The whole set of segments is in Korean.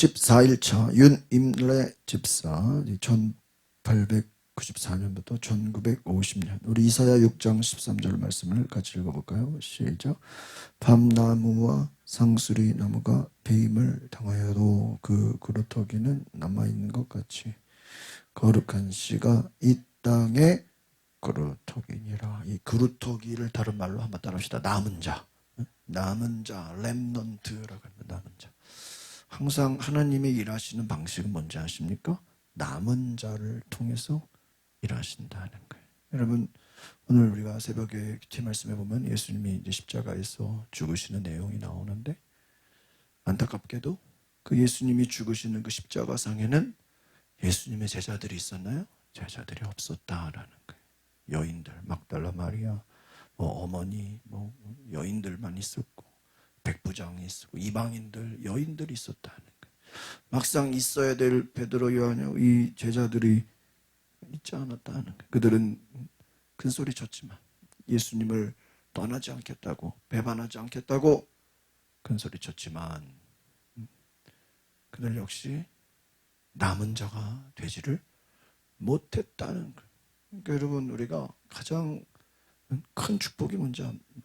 14일차 윤임래 집사 1894년부터 1950년 우리 이사야 6장 13절 말씀을 같이 읽어볼까요? 시작. 밤나무와 상수리 나무가 배임을 당하여도 그 그루터기는 남아있는 것 같이 거룩한 씨가 이 땅에 그루터기니라. 이 그루터기를 다른 말로 한번 따라합시다. 남은 자, 남은 자, 렘넌트라고 합니다. 남은 자. 항상 하나님이 일하시는 방식은 뭔지 아십니까? 남은 자를 통해서 일하신다는 거예요. 여러분, 오늘 우리가 새벽에 큐티 말씀에 보면 예수님이 이제 십자가에서 죽으시는 내용이 나오는데, 안타깝게도 그 예수님이 죽으시는 그 십자가상에는 예수님의 제자들이 있었나요? 제자들이 없었다라는 거예요. 여인들, 막달라 마리아, 어머니, 여인들만 있었고, 백부장이 있었고, 이방인들, 여인들이 있었다는 거예요. 막상 있어야 될 베드로, 요한, 이 제자들이 있지 않았다는 거예요. 그들은 큰 소리 쳤지만 예수님을 떠나지 않겠다고, 배반하지 않겠다고 큰 소리 쳤지만 그들 역시 남은 자가 되지를 못했다는 거예요. 그러니까 여러분, 우리가 가장 큰 축복이 뭔지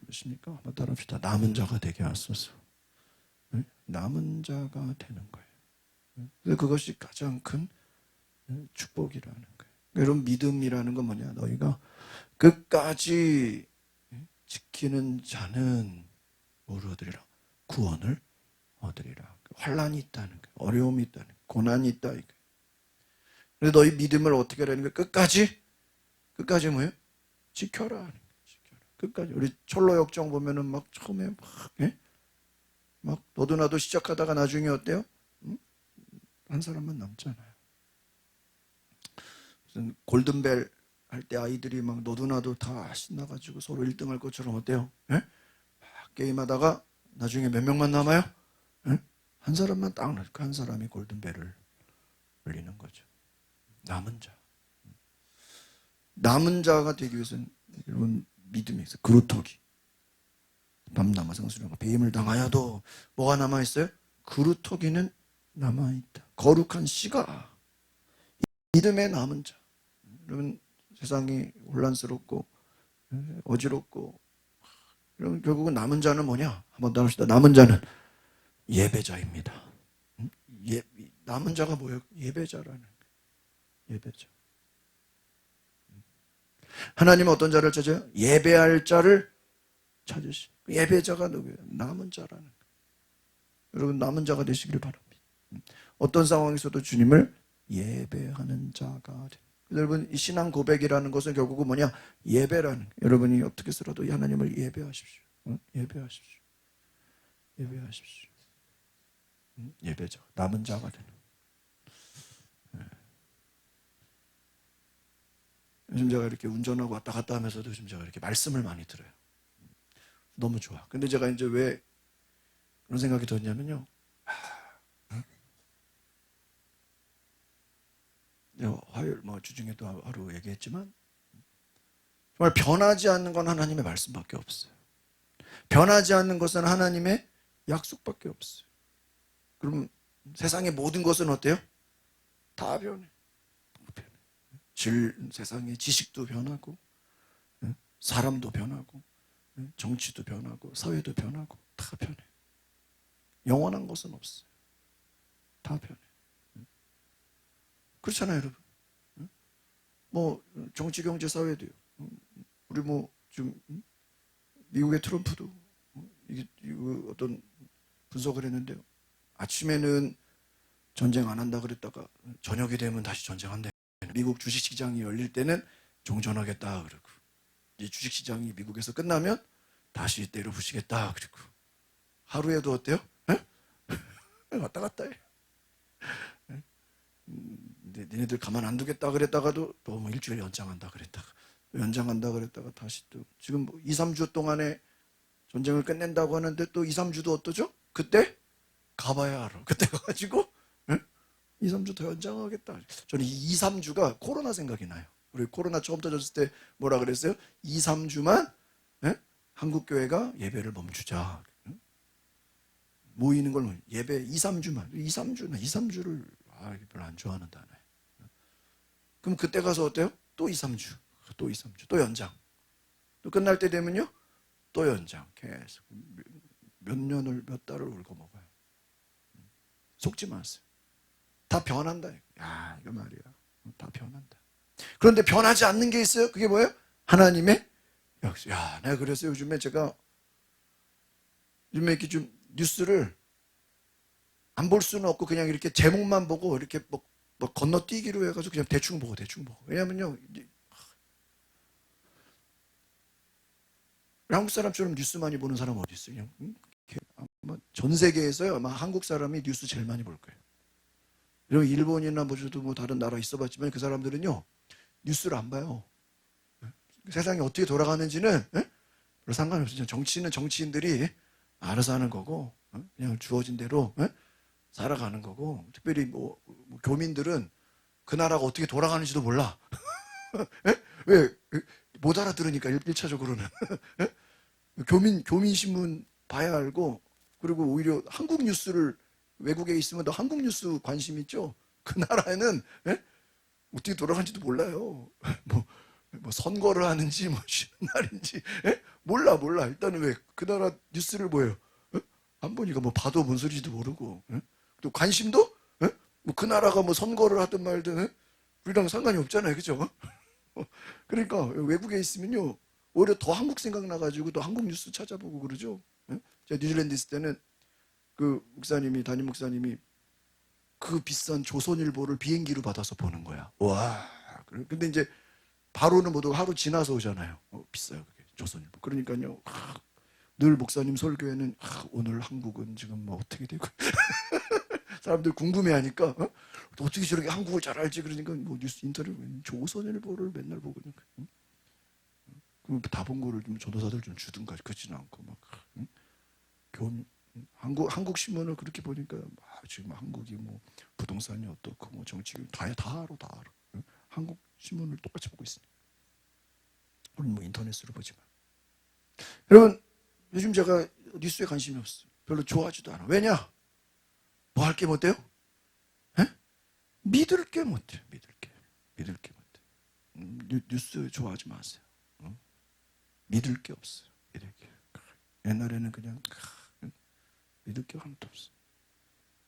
아십니까? 한번 따라합시다. 남은 자가 되게 하소서. 남은 자가 되는 거예요. 그래서 그것이 가장 큰 축복이라는 거예요. 여러분, 믿음이라는 건 뭐냐? 너희가 끝까지 지키는 자는 뭐를 얻으리라? 구원을 얻으리라. 환난이 있다는 거예요. 어려움이 있다는 거예요. 고난이 있다. 그래서 너희 믿음을 어떻게 하라는 거예요? 끝까지 뭐예요? 지켜라. 끝까지. 우리 철로 역정 보면은 막 처음에 막 너도 나도 시작하다가 나중에 어때요? 한 사람만 남잖아요. 무슨 골든벨 할 때 아이들이 막 너도 나도 다 신나가지고 서로 1등 할 것처럼 어때요? 막 게임하다가 나중에 몇 명만 남아요? 한 사람만 딱 남고 한 사람이 골든벨을 울리는 거죠. 남은 자. 남은 자가 되기 위해서는 여러분, 믿음이 있어요. 그루터기. 밤나무 상수리가 배임을 당하여도 뭐가 남아있어요? 그루터기는 남아있다. 거룩한 씨가, 믿음의 남은 자. 여러분, 세상이 혼란스럽고 어지럽고, 여러분, 결국은 남은 자는 뭐냐? 한번 더 합시다. 남은 자는 예배자입니다. 남은 자가 뭐예요? 예배자라는 거예요. 예배자. 하나님은 어떤 자를 찾아요? 예배할 자를 찾으시. 예배자가 누구예요? 남은 자라는 거예요. 여러분, 남은 자가 되시기를 바랍니다. 어떤 상황에서도 주님을 예배하는 자가 돼. 여러분, 이 신앙 고백이라는 것은 결국은 뭐냐? 예배라는 거예요. 여러분이 어떻게 해서라도 하나님을 예배하십시오. 예배하십시오. 예배하십시오. 예배자, 남은 자가 되는. 요즘 제가 이렇게 운전하고 왔다 갔다 하면서도 요즘 제가 이렇게 말씀을 많이 들어요. 너무 좋아. 근데 제가 이제 왜 그런 생각이 들었냐면요. 화요일 주중에도 하루 얘기했지만 정말 변하지 않는 건 하나님의 말씀밖에 없어요. 변하지 않는 것은 하나님의 약속밖에 없어요. 그럼 세상의 모든 것은 어때요? 다 변해. 세상의 지식도 변하고, 사람도 변하고, 정치도 변하고, 사회도 변하고, 다 변해. 영원한 것은 없어요. 다 변해. 그렇잖아요, 여러분. 정치, 경제, 사회도요. 우리 지금 미국의 트럼프도 이게 어떤 분석을 했는데요. 아침에는 전쟁 안 한다 그랬다가 저녁이 되면 다시 전쟁한다. 미국 주식시장이 열릴 때는 종전하겠다 그러고, 이 주식시장이 미국에서 끝나면 다시 때려 부시겠다 그리고, 하루에도 어때요? 왔다 갔다 해. 니네들 가만 안 두겠다 그랬다가도 또 일주일 연장한다 그랬다가 다시 또 지금 2, 3주 동안에 전쟁을 끝낸다고 하는데 또 2, 3주도 어떠죠? 그때 가봐야 알아. 그때 가가지고 2, 3주 더 연장하겠다. 저는 이 2, 3주가 코로나 생각이 나요. 우리 코로나 처음 터졌을 때 뭐라 그랬어요? 2, 3주만 한국교회가 예배를 멈추자. 모이는 걸 예배 2, 3주만 2, 3주를 별로 안 좋아하는 단어예요. 그럼 그때 가서 어때요? 또 2, 3주 또 2, 3주 또 연장. 또 끝날 때 되면요 또 연장. 계속 몇 년을 몇 달을 울고 먹어요. 속지 마세요. 다 변한다. 야, 이거 말이야. 다 변한다. 그런데 변하지 않는 게 있어요. 그게 뭐예요? 하나님의 약속. 야, 내가 그래서 요즘에 이렇게 좀 뉴스를 안 볼 수는 없고 그냥 이렇게 제목만 보고 이렇게 뭐 건너뛰기로 해가지고 그냥 대충 보고. 왜냐면요, 한국 사람처럼 뉴스 많이 보는 사람 어디 있어요? 아마 전 세계에서요, 아마 한국 사람이 뉴스 제일 많이 볼 거예요. 여러분 일본이나 뭐 다른 나라 있어봤지만 그 사람들은요 뉴스를 안 봐요. 세상이 어떻게 돌아가는지는 별로 상관없어요. 정치는 정치인들이 알아서 하는 거고 그냥 주어진 대로 살아가는 거고, 특별히 뭐 교민들은 그 나라가 어떻게 돌아가는지도 몰라. 왜? 못 알아들으니까 1차적으로는. 교민 신문 봐야 알고, 그리고 오히려 한국 뉴스를 외국에 있으면 더 한국 뉴스 관심 있죠. 그 나라에는 어떻게 돌아가는지도 몰라요. 뭐 선거를 하는지 뭐 쉬는 날인지 몰라. 일단은 왜 그 나라 뉴스를 뭐예요? 안 보니까 뭐 봐도 뭔 소리인지도 모르고, 또 관심도 뭐 그 나라가 뭐 선거를 하든 말든 우리랑 상관이 없잖아요, 그죠? 그러니까 외국에 있으면요 오히려 더 한국 생각 나가지고 또 한국 뉴스 찾아보고 그러죠. 제가 뉴질랜드 있을 때는 그 담임 목사님이 그 비싼 조선일보를 비행기로 받아서 보는 거야. 와. 근데 이제 바로는 못 오고 하루 지나서 오잖아요. 비싸요, 그게 조선일보. 그러니까요. 늘 목사님 설교에는 오늘 한국은 지금 뭐 어떻게 되고 사람들 궁금해하니까 어떻게 저렇게 한국을 잘 알지? 그러니까 뭐 뉴스 인터뷰 조선일보를 맨날 보고 다 본 거를 좀 전도사들 좀 주든가 그러지는 않고 막 한국 신문을 그렇게 보니까 지금 한국이 뭐 부동산이 어떻고 뭐 정치 다 알아. 한국 신문을 똑같이 보고 있습니다. 우리는 뭐 인터넷으로 보지만. 여러분 요즘 제가 뉴스에 관심이 없어요. 별로 좋아하지도 않아. 왜냐? 뭐 할 게 못 돼요? 믿을 게 못 돼요. 믿을 게 못 돼요. 뉴스 좋아하지 마세요. 믿을 게 없어요. 믿을 게. 옛날에는 그냥 믿을 게 하나도 없어요.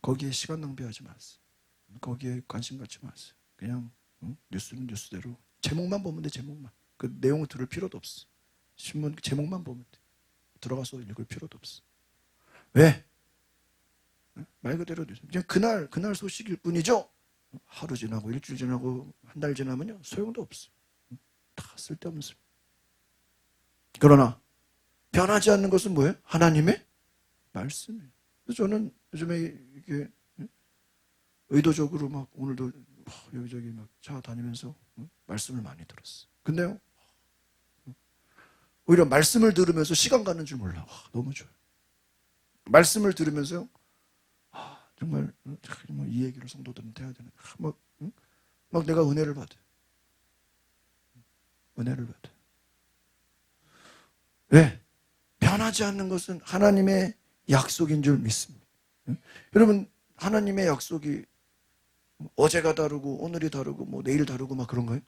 거기에 시간 낭비하지 마세요. 거기에 관심 갖지 마세요. 그냥 뉴스는 뉴스대로 제목만 보면 돼. 제목만. 그 내용을 들을 필요도 없어. 신문 제목만 보면 돼. 들어가서 읽을 필요도 없어. 왜? 말 그대로 그냥 그날 소식일 뿐이죠. 하루 지나고 일주일 지나고 한 달 지나면요 소용도 없어. 다 쓸데없는 소리. 그러나 변하지 않는 것은 뭐예요? 하나님의 말씀이에요. 그래서 저는 요즘에 이게 의도적으로 막 오늘도 여기저기 막 차 다니면서 말씀을 많이 들었어요. 근데요 오히려 말씀을 들으면서 시간 가는 줄 몰라. 너무 좋아요. 말씀을 들으면서요 정말 이 얘기를 성도들한테 해야 되나 막 내가 은혜를 받아. 왜? 변하지 않는 것은 하나님의 약속인 줄 믿습니다. 여러분 하나님의 약속이 어제가 다르고 오늘이 다르고 뭐 내일 다르고 막 그런 거예요?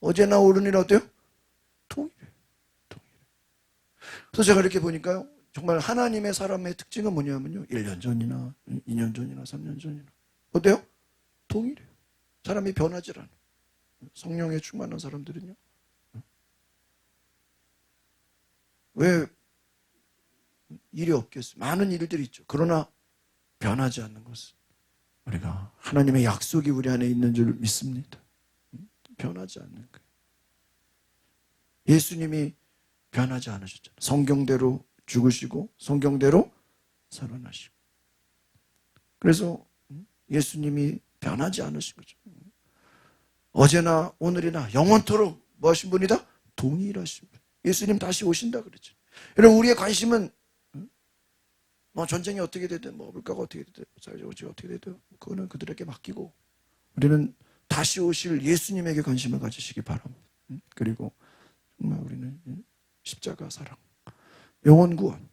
어제나 오늘이나 어때요? 동일해. 그래서 제가 이렇게 보니까요 정말 하나님의 사람의 특징은 뭐냐면요 1년 전이나 2년 전이나 3년 전이나 어때요? 동일해요. 사람이 변하지 않아요. 성령에 충만한 사람들은요 왜 일이 없겠어요? 많은 일들이 있죠. 그러나 변하지 않는 것은 우리가 하나님의 약속이 우리 안에 있는 줄 믿습니다. 변하지 않는 거예요. 예수님이 변하지 않으셨잖아요. 성경대로 죽으시고 성경대로 살아나시고. 그래서 예수님이 변하지 않으신 거죠. 어제나 오늘이나 영원토록 뭐 하신 분이다? 동일하신 분. 예수님 다시 오신다 그랬죠. 여러분 우리의 관심은 뭐 전쟁이 어떻게 되든 뭐 물가가 어떻게 되든 사회적으로 어떻게 되든 그거는 그들에게 맡기고 우리는 다시 오실 예수님에게 관심을 가지시기 바랍니다. 그리고 정말 우리는 십자가 사랑, 영원 구원,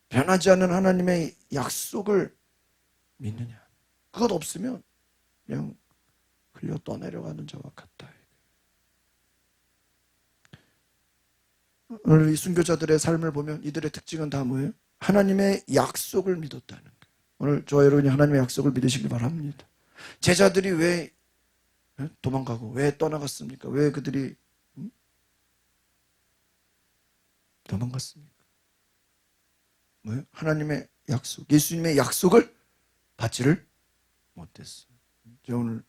변하지 않는 하나님의 약속을 믿느냐. 그것 없으면 그냥 흘려 떠내려가는 자와 같다. 오늘 이 순교자들의 삶을 보면 이들의 특징은 다 뭐예요? 하나님의 약속을 믿었다는 거예요. 오늘 저와 여러분이 하나님의 약속을 믿으시길 바랍니다. 제자들이 왜 도망가고 왜 떠나갔습니까? 왜 그들이 도망갔습니까? 뭐예요? 하나님의 약속, 예수님의 약속을 받지를 못했어요. 저 오늘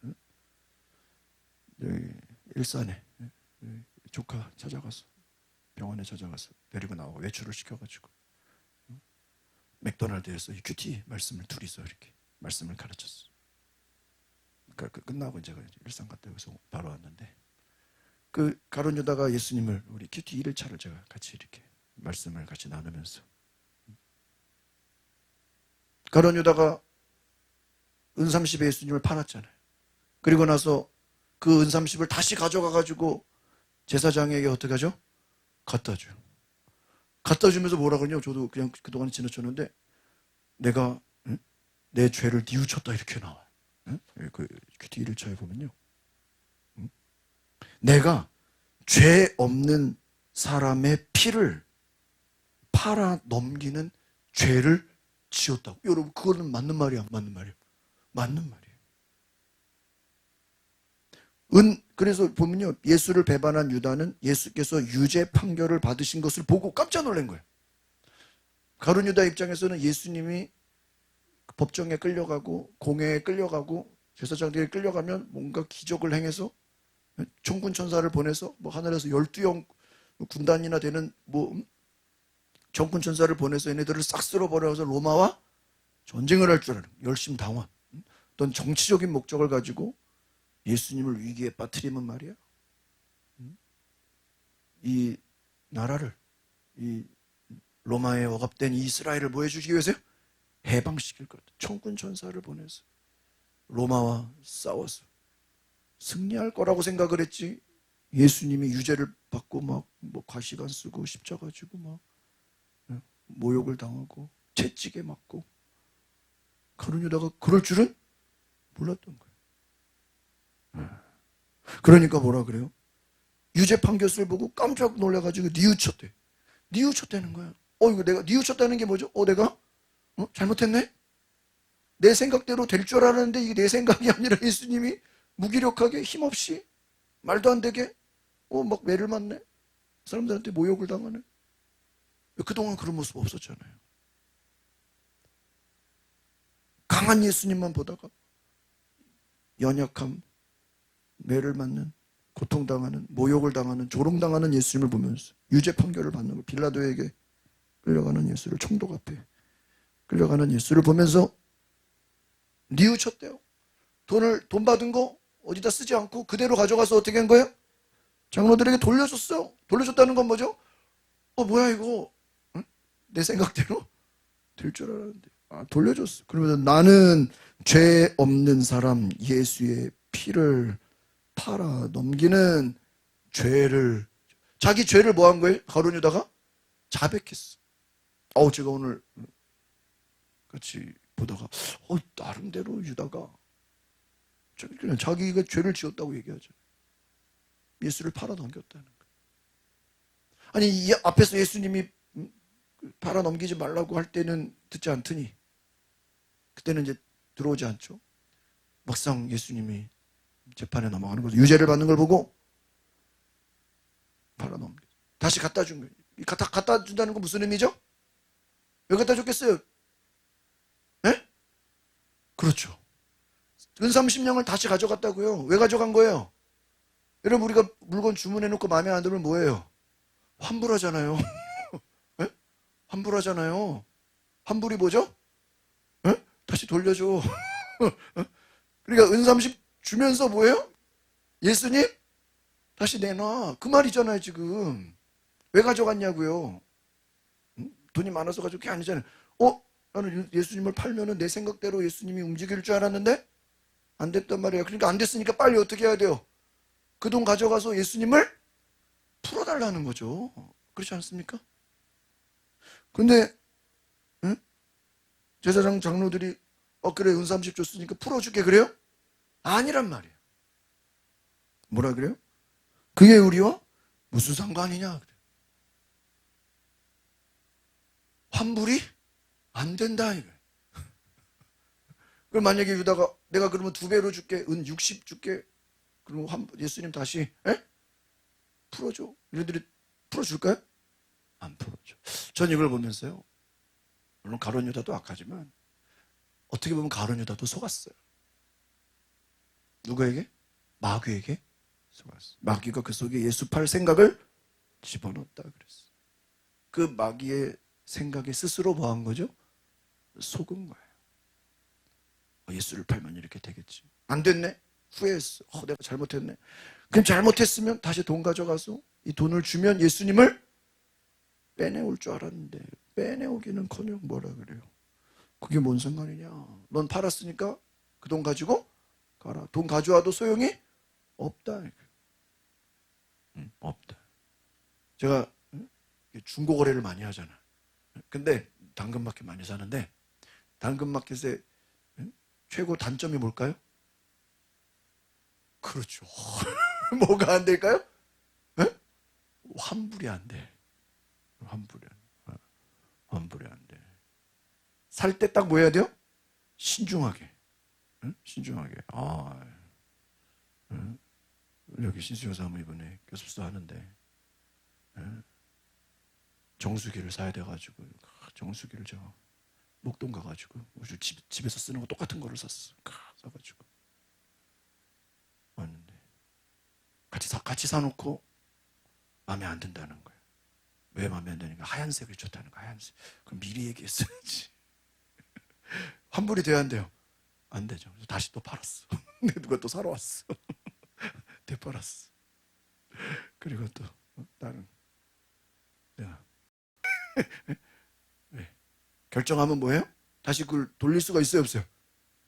여기 일산에 조카 찾아가서 병원에 찾아가서 데리고 나오고 외출을 시켜가지고 맥도날드에서 이 큐티 말씀을 둘이서 이렇게 말씀을 가르쳤어. 그러니까 끝나고 제가 일산 갔다 여기서 바로 왔는데 그 가룟 유다가 예수님을 우리 큐티 1일차를 제가 같이 이렇게 말씀을 같이 나누면서 가룟 유다가 은30에 예수님을 팔았잖아요. 그리고 나서 그 은30을 다시 가져가가지고 제사장에게 어떻게 하죠? 갖다 줘요. 갖다 주면서 뭐라 그러냐고 저도 그냥 그동안 지나쳤는데 내가 내 죄를 뉘우쳤다 이렇게 나와요. 그 큐티 1일차에 보면요. 내가 죄 없는 사람의 피를 팔아 넘기는 죄를 지었다고. 여러분 그거는 맞는 말이야, 맞는 말이야? 맞는 말이에요. 그래서 보면요, 예수를 배반한 유다는 예수께서 유죄 판결을 받으신 것을 보고 깜짝 놀란 거예요. 가룟 유다 입장에서는 예수님이 법정에 끌려가고 공회에 끌려가고 제사장들이 끌려가면 뭔가 기적을 행해서 총군 천사를 보내서 뭐 하늘에서 12영 군단이나 되는 뭐 정군 천사를 보내서 얘네들을 싹 쓸어버려서 로마와 전쟁을 할 줄 아는 열심당원, 어떤 정치적인 목적을 가지고 예수님을 위기에 빠뜨리면 말이야, 이 나라를, 이 로마에 억압된 이스라엘을 뭐 해주시기 위해서요? 해방시킬 것. 총군 천사를 보내서 로마와 싸워서 승리할 거라고 생각을 했지. 예수님이 유죄를 받고 막 뭐 과시간 쓰고 십자가 지고 막 모욕을 당하고 채찍에 맞고 가룟 유다가 그럴 줄은 몰랐던 거예요. 그러니까 뭐라 그래요? 유죄 판결을 보고 깜짝 놀라가지고 뉘우쳤대. 뉘우쳤다는 거야. 이거 내가 뉘우쳤다는 게 뭐죠? 내가 잘못했네? 내 생각대로 될 줄 알았는데 이게 내 생각이 아니라 예수님이 무기력하게 힘없이 말도 안 되게 막 매를 맞네. 사람들한테 모욕을 당하네. 그동안 그런 모습 없었잖아요. 강한 예수님만 보다가 연약함, 매를 맞는, 고통당하는, 모욕을 당하는, 조롱당하는 예수님을 보면서 유죄 판결을 받는 거, 빌라도에게 끌려가는 예수를, 총독 앞에 끌려가는 예수를 보면서 뉘우쳤대요. 돈 받은 거 어디다 쓰지 않고 그대로 가져가서 어떻게 한 거예요? 장로들에게 돌려줬어. 돌려줬다는 건 뭐죠? 뭐야 이거? 응? 내 생각대로 될 줄 알았는데 돌려줬어. 그러면서 나는 죄 없는 사람 예수의 피를 팔아 넘기는 죄를, 자기 죄를 뭐 한 거예요? 가룟 유다가 자백했어. 제가 오늘 같이 보다가 나름대로 유다가 그냥 자기가 죄를 지었다고 얘기하죠. 예수를 팔아 넘겼다는 거예요. 아니 이 앞에서 예수님이 팔아 넘기지 말라고 할 때는 듣지 않더니 그때는 이제 들어오지 않죠. 막상 예수님이 재판에 넘어가는 거죠. 유죄를 받는 걸 보고 팔아 넘겨 다시 갖다 준 거예요. 갖다 준다는 건 무슨 의미죠? 왜 갖다 줬겠어요? 네? 그렇죠. 은30냥을 다시 가져갔다고요. 왜 가져간 거예요? 여러분 우리가 물건 주문해놓고 마음에 안 들면 뭐예요? 환불하잖아요. 네? 환불하잖아요. 환불이 뭐죠? 네? 다시 돌려줘. 그러니까 은30 주면서 뭐예요? 예수님 다시 내놔. 그 말이잖아요 지금. 왜 가져갔냐고요. 돈이 많아서 가지고 그게 아니잖아요. 나는 예수님을 팔면은 내 생각대로 예수님이 움직일 줄 알았는데 안 됐단 말이야. 그러니까 안 됐으니까 빨리 어떻게 해야 돼요? 그 돈 가져가서 예수님을 풀어달라는 거죠. 그렇지 않습니까? 근데 제사장 장로들이 그래 은삼십 줬으니까 풀어줄게 그래요? 아니란 말이에요. 뭐라 그래요? 그게 우리와 무슨 상관이냐 그래. 환불이 안 된다 이거예요. 그럼 만약에 유다가 내가 그러면 2배로 줄게, 은 60 줄게, 그러면 예수님 다시 풀어줘. 얘네들이 풀어줄까요? 안 풀어줘. 전 이걸 보면서요, 물론 가룟 유다도 악하지만 어떻게 보면 가룟 유다도 속았어요. 누구에게? 마귀에게 속았어요. 마귀가 그 속에 예수 팔 생각을 집어넣었다 그랬어요. 그 마귀의 생각에 스스로 뭐 한 거죠? 속은 거예요. 예수를 팔면 이렇게 되겠지. 안 됐네. 후회했어. 내가 잘못했네. 그럼 잘못했으면 다시 돈 가져가서 이 돈을 주면 예수님을 빼내올 줄 알았는데 빼내오기는커녕 뭐라 그래요. 그게 뭔 상관이냐. 넌 팔았으니까 그 돈 가지고 가라. 돈 가져와도 소용이 없다. 없다. 제가 중고거래를 많이 하잖아. 근데 당근마켓 많이 사는데 당근마켓에 최고 단점이 뭘까요? 그렇죠. 뭐가 안 될까요? 환불이 안 돼. 환불이 안 돼. 살 때 딱 뭐 해야 돼요? 신중하게. 신중하게. 여기 신수요 사무 이번에 교습소 하는데 정수기를 사야 돼가지고 정수기를 저 목동 가가지고 집에서 쓰는 거 똑같은 거를 샀어. 사가지고 왔는데 같이 사놓고 마음에 안 든다는 거예요. 왜 마음에 안 드니까 하얀색을 줬다는 거야. 하얀색. 그럼 미리 얘기했어야지. 환불이 돼야 안 돼요? 안 되죠. 다시 또 팔았어. 누가 또 사러 왔어. 되팔았어. 그리고 또 다른 내가 왜? 결정하면 뭐예요? 다시 그걸 돌릴 수가 있어요, 없어요?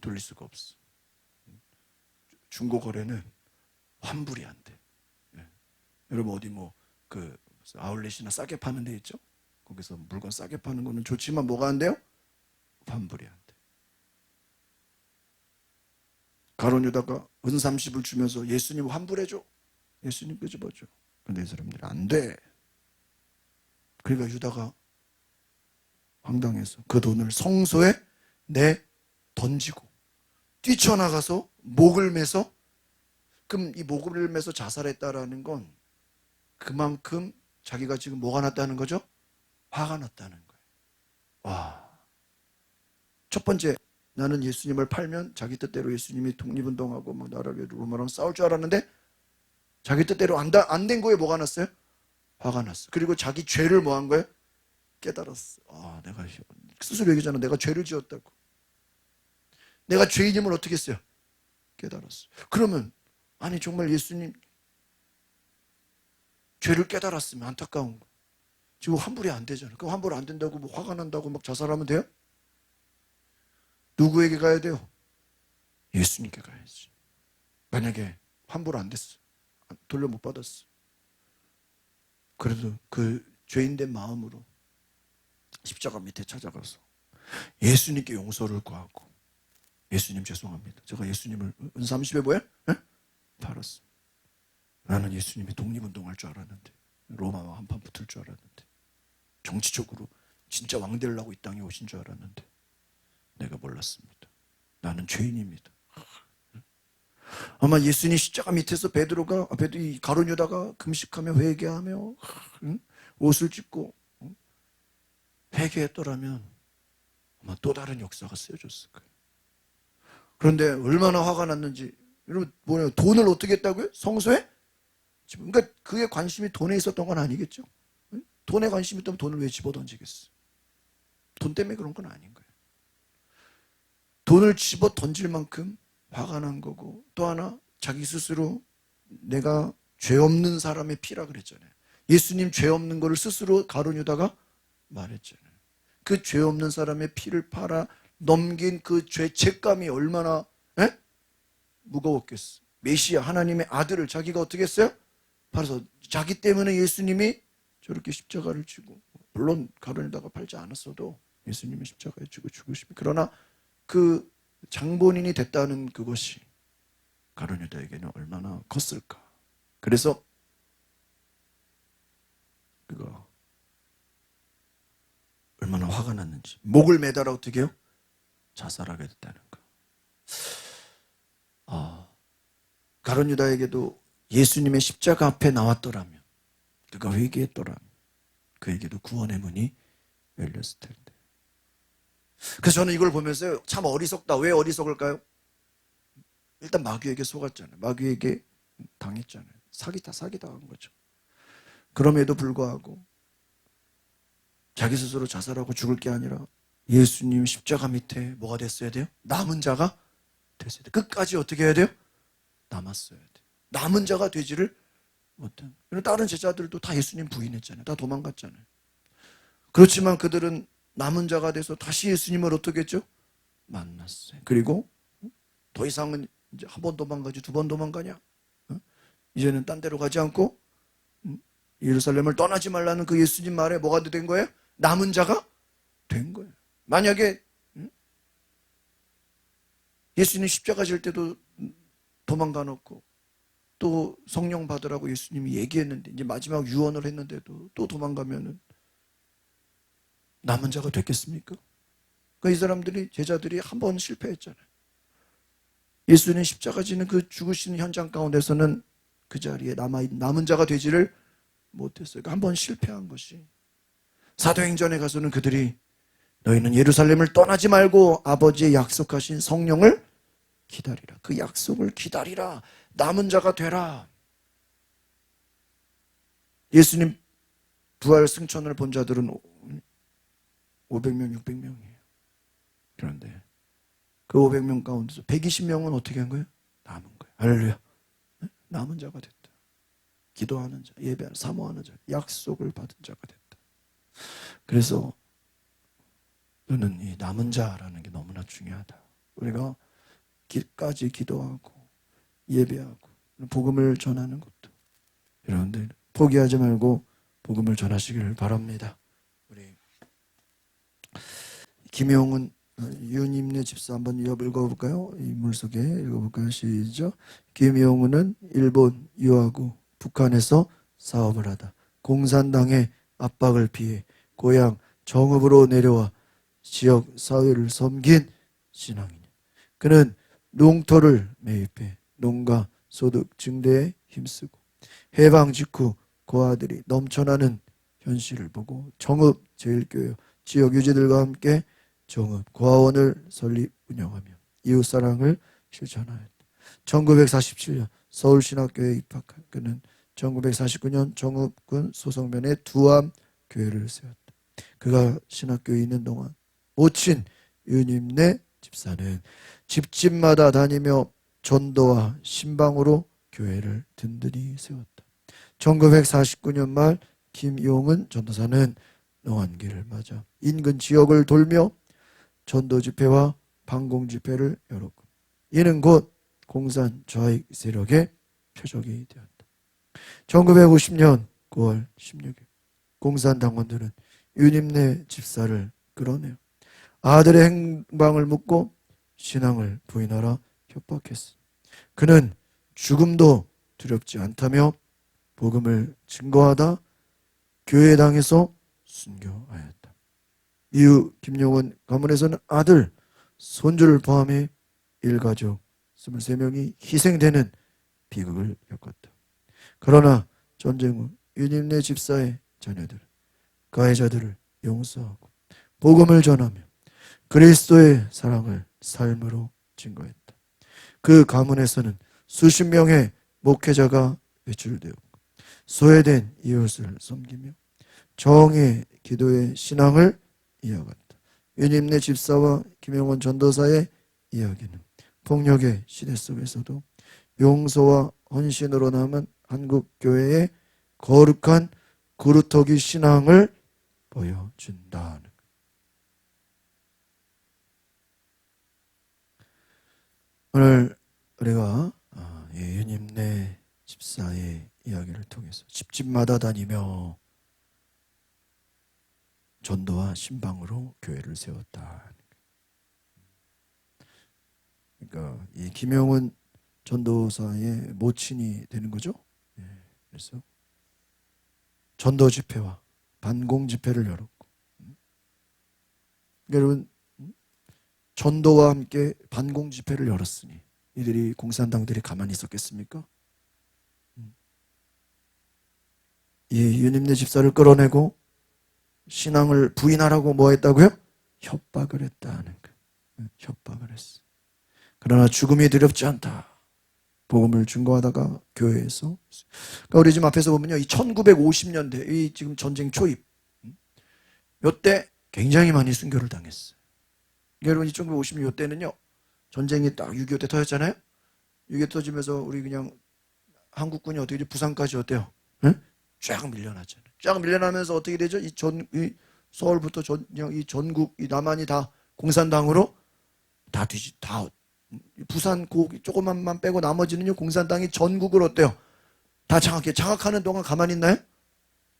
돌릴 수가 없어. 중고거래는 환불이 안 돼. 여러분 어디 그 아울렛이나 싸게 파는 데 있죠? 거기서 물건 싸게 파는 거는 좋지만 뭐가 안 돼요? 환불이 안 돼. 가룟 유다가 은 30을 주면서 예수님 환불해줘. 예수님 끄집어줘. 근데 이 사람들이 안 돼. 그러니까 유다가 황당해서 그 돈을 성소에 던지고 뛰쳐나가서 목을 매서, 그럼 이 목을 매서 자살했다라는 건 그만큼 자기가 지금 뭐가 났다는 거죠? 화가 났다는 거예요. 와. 첫 번째, 나는 예수님을 팔면 자기 뜻대로 예수님이 독립운동하고 막 나라를 로마랑 싸울 줄 알았는데 자기 뜻대로 안 된 거에 뭐가 났어요? 화가 났어. 그리고 자기 죄를 뭐 한 거예요? 깨달았어. 내가 스스로 얘기잖아. 내가 죄를 지었다고. 내가 죄인임을 어떻게 했어요? 깨달았어. 그러면 아니 정말 예수님 죄를 깨달았으면 안타까운 거. 지금 환불이 안 되잖아. 그 환불 안 된다고 뭐 화가 난다고 막 자살하면 돼요? 누구에게 가야 돼요? 예수님께 가야지. 만약에 환불 안 됐어. 돌려 못 받았어. 그래도 그 죄인된 마음으로 십자가 밑에 찾아가서 예수님께 용서를 구하고, 예수님 죄송합니다. 제가 예수님을 은 30에 뭐야? 팔았어. 나는 예수님이 독립운동할 줄 알았는데, 로마와 한판 붙을 줄 알았는데, 정치적으로 진짜 왕 되려고 이 땅에 오신 줄 알았는데 내가 몰랐습니다. 나는 죄인입니다. 아마 예수님 십자가 밑에서 이 가룟 유다가 금식하며 회개하며 옷을 찢고 회개했더라면 아마 또 다른 역사가 쓰여졌을 거예요. 그런데 얼마나 화가 났는지. 여러분 뭐예요? 돈을 어떻게 했다고요? 성소에? 그러니까 그의 관심이 돈에 있었던 건 아니겠죠. 돈에 관심이 있다면 돈을 왜 집어던지겠어? 돈 때문에 그런 건 아닌 거예요. 돈을 집어던질 만큼 화가 난 거고, 또 하나 자기 스스로 내가 죄 없는 사람의 피라 그랬잖아요. 예수님 죄 없는 거를 스스로 가룟 유다가 말했잖아요. 그 죄 없는 사람의 피를 팔아 넘긴 그 죄책감이 얼마나 무거웠겠어. 메시아 하나님의 아들을 자기가 어떻게 했어요? 팔아서 자기 때문에 예수님이 저렇게 십자가를 지고, 물론 가룟 유다가 팔지 않았어도 예수님이 십자가에 죽으심이. 그러나 그 장본인이 됐다는 그것이 가룟 유다에게는 얼마나 컸을까. 그래서 그거 얼마나 화가 났는지 목을 매달아 어떻게 해요? 자살하게 됐다는 거. 가룟 유다에게도 예수님의 십자가 앞에 나왔더라면, 그가 회개했더라면 그에게도 구원의 문이 열렸을 텐데. 그래서 저는 이걸 보면서 참 어리석다. 왜 어리석을까요? 일단 마귀에게 속았잖아요. 마귀에게 당했잖아요. 사기당한 거죠. 그럼에도 불구하고 자기 스스로 자살하고 죽을 게 아니라 예수님 십자가 밑에 뭐가 됐어야 돼요? 남은 자가 됐어야 돼요. 끝까지 어떻게 해야 돼요? 남았어야 돼요. 남은 자가 되지를 못한. 다른 제자들도 다 예수님 부인했잖아요. 다 도망갔잖아요. 그렇지만 그들은 남은 자가 돼서 다시 예수님을 어떻게 했죠? 만났어요. 그리고 더 이상은 이제 한 번 도망가지 두 번 도망가냐? 이제는 딴 데로 가지 않고 예루살렘을 떠나지 말라는 그 예수님 말에 뭐가 된 거예요? 남은 자가 된 거예요. 만약에 예수님 십자가 질 때도 도망가 놓고 또 성령 받으라고 예수님이 얘기했는데 이제 마지막 유언을 했는데도 또 도망가면은 남은 자가 됐겠습니까? 그러니까 이 사람들이, 제자들이 한 번 실패했잖아요. 예수님 십자가 지는 그 죽으시는 현장 가운데서는 그 자리에 남은 자가 되지를 못했어요. 그러니까 한 번 실패한 것이. 사도행전에 가서는 그들이 너희는 예루살렘을 떠나지 말고 아버지의 약속하신 성령을 기다리라. 그 약속을 기다리라. 남은 자가 되라. 예수님 부활 승천을 본 자들은 500명, 600명이에요. 그런데 그 500명 가운데서 120명은 어떻게 한 거예요? 남은 거예요. 할렐루야. 남은 자가 됐다. 기도하는 자, 예배하는, 사모하는 자, 약속을 받은 자가 됐다. 그래서 저는 이 남은 자라는 게 너무나 중요하다. 우리가 끝까지 기도하고 예배하고 복음을 전하는 것도, 여러분들 포기하지 말고 복음을 전하시기를 바랍니다. 우리 김용은 유님네 집사 한번 읽어볼까요? 인물 소개 읽어볼까요? 시작. 김용은은 일본 유학 후 북한에서 사업을 하다 공산당의 압박을 피해 고향 정읍으로 내려와 지역 사회를 섬긴 신앙인. 그는 농토를 매입해 농가 소득 증대에 힘쓰고 해방 직후 고아들이 넘쳐나는 현실을 보고 정읍 제일교회 지역 유지들과 함께 정읍 고아원을 설립 운영하며 이웃사랑을 실천하였다. 1947년 서울신학교에 입학한 그는 1949년 정읍군 소성면에 두암교회를 세웠다. 그가 신학교에 있는 동안 모친 유님네 집사는 집집마다 다니며 전도와 신방으로 교회를 든든히 세웠다. 1949년 말 김용은 전도사는 농한기를 맞아 인근 지역을 돌며 전도 집회와 방공 집회를 열었고 이는 곧 공산 좌익 세력의 표적이 되었다. 1950년 9월 16일 공산당원들은 유님네 집사를 끌어내어 아들의 행방을 묻고 신앙을 부인하라 협박했어. 그는 죽음도 두렵지 않다며 복음을 증거하다 교회당에서 순교하였다. 이후 김용은 가문에서는 아들, 손주를 포함해 일가족 23명이 희생되는 비극을 겪었다. 그러나 전쟁 후 유님네 집사의 자녀들은 가해자들을 용서하고 복음을 전하며 그리스도의 사랑을 삶으로 증거했다. 그 가문에서는 수십 명의 목회자가 배출되었고 소외된 이웃을 섬기며 정의 기도의 신앙을 이어갔다. 유님네 집사와 김용원 전도사의 이야기는 폭력의 시대 속에서도 용서와 헌신으로 남은 한국 교회의 거룩한 그루터기 신앙을 보여준다. 오늘 우리가 유님네 집사의 이야기를 통해서 집집마다 다니며 전도와 신방으로 교회를 세웠다. 그러니까 이 김영은 전도사의 모친이 되는 거죠. 그래서 전도 집회와 반공 집회를 열었고, 여러분 전도와 함께 반공 집회를 열었으니 이들이 공산당들이 가만히 있었겠습니까? 이 유님네 집사를 끌어내고 신앙을 부인하라고 뭐 했다고요? 협박을 했다는 거예요. 협박을 했어. 그러나 죽음이 두렵지 않다. 복음을 증거하다가 교회에서. 그러니까 우리 지금 앞에서 보면요, 이 1950년대, 이 지금 전쟁 초입, 요때 굉장히 많이 순교를 당했어요. 여러분, 이 1950년 요때는요, 전쟁이 딱 6.25 때 터졌잖아요. 6.25 터지면서 우리 그냥 한국군이 어떻게 되죠? 부산까지 어때요? 응? 쫙 밀려나잖아요. 쫙 밀려나면서 어떻게 되죠? 이 서울부터 이 전국, 이 남한이 다 공산당으로 다 부산 조그만만 빼고 나머지는요, 공산당이 전국을 어때요? 다 장악하는 동안 가만히 있나요?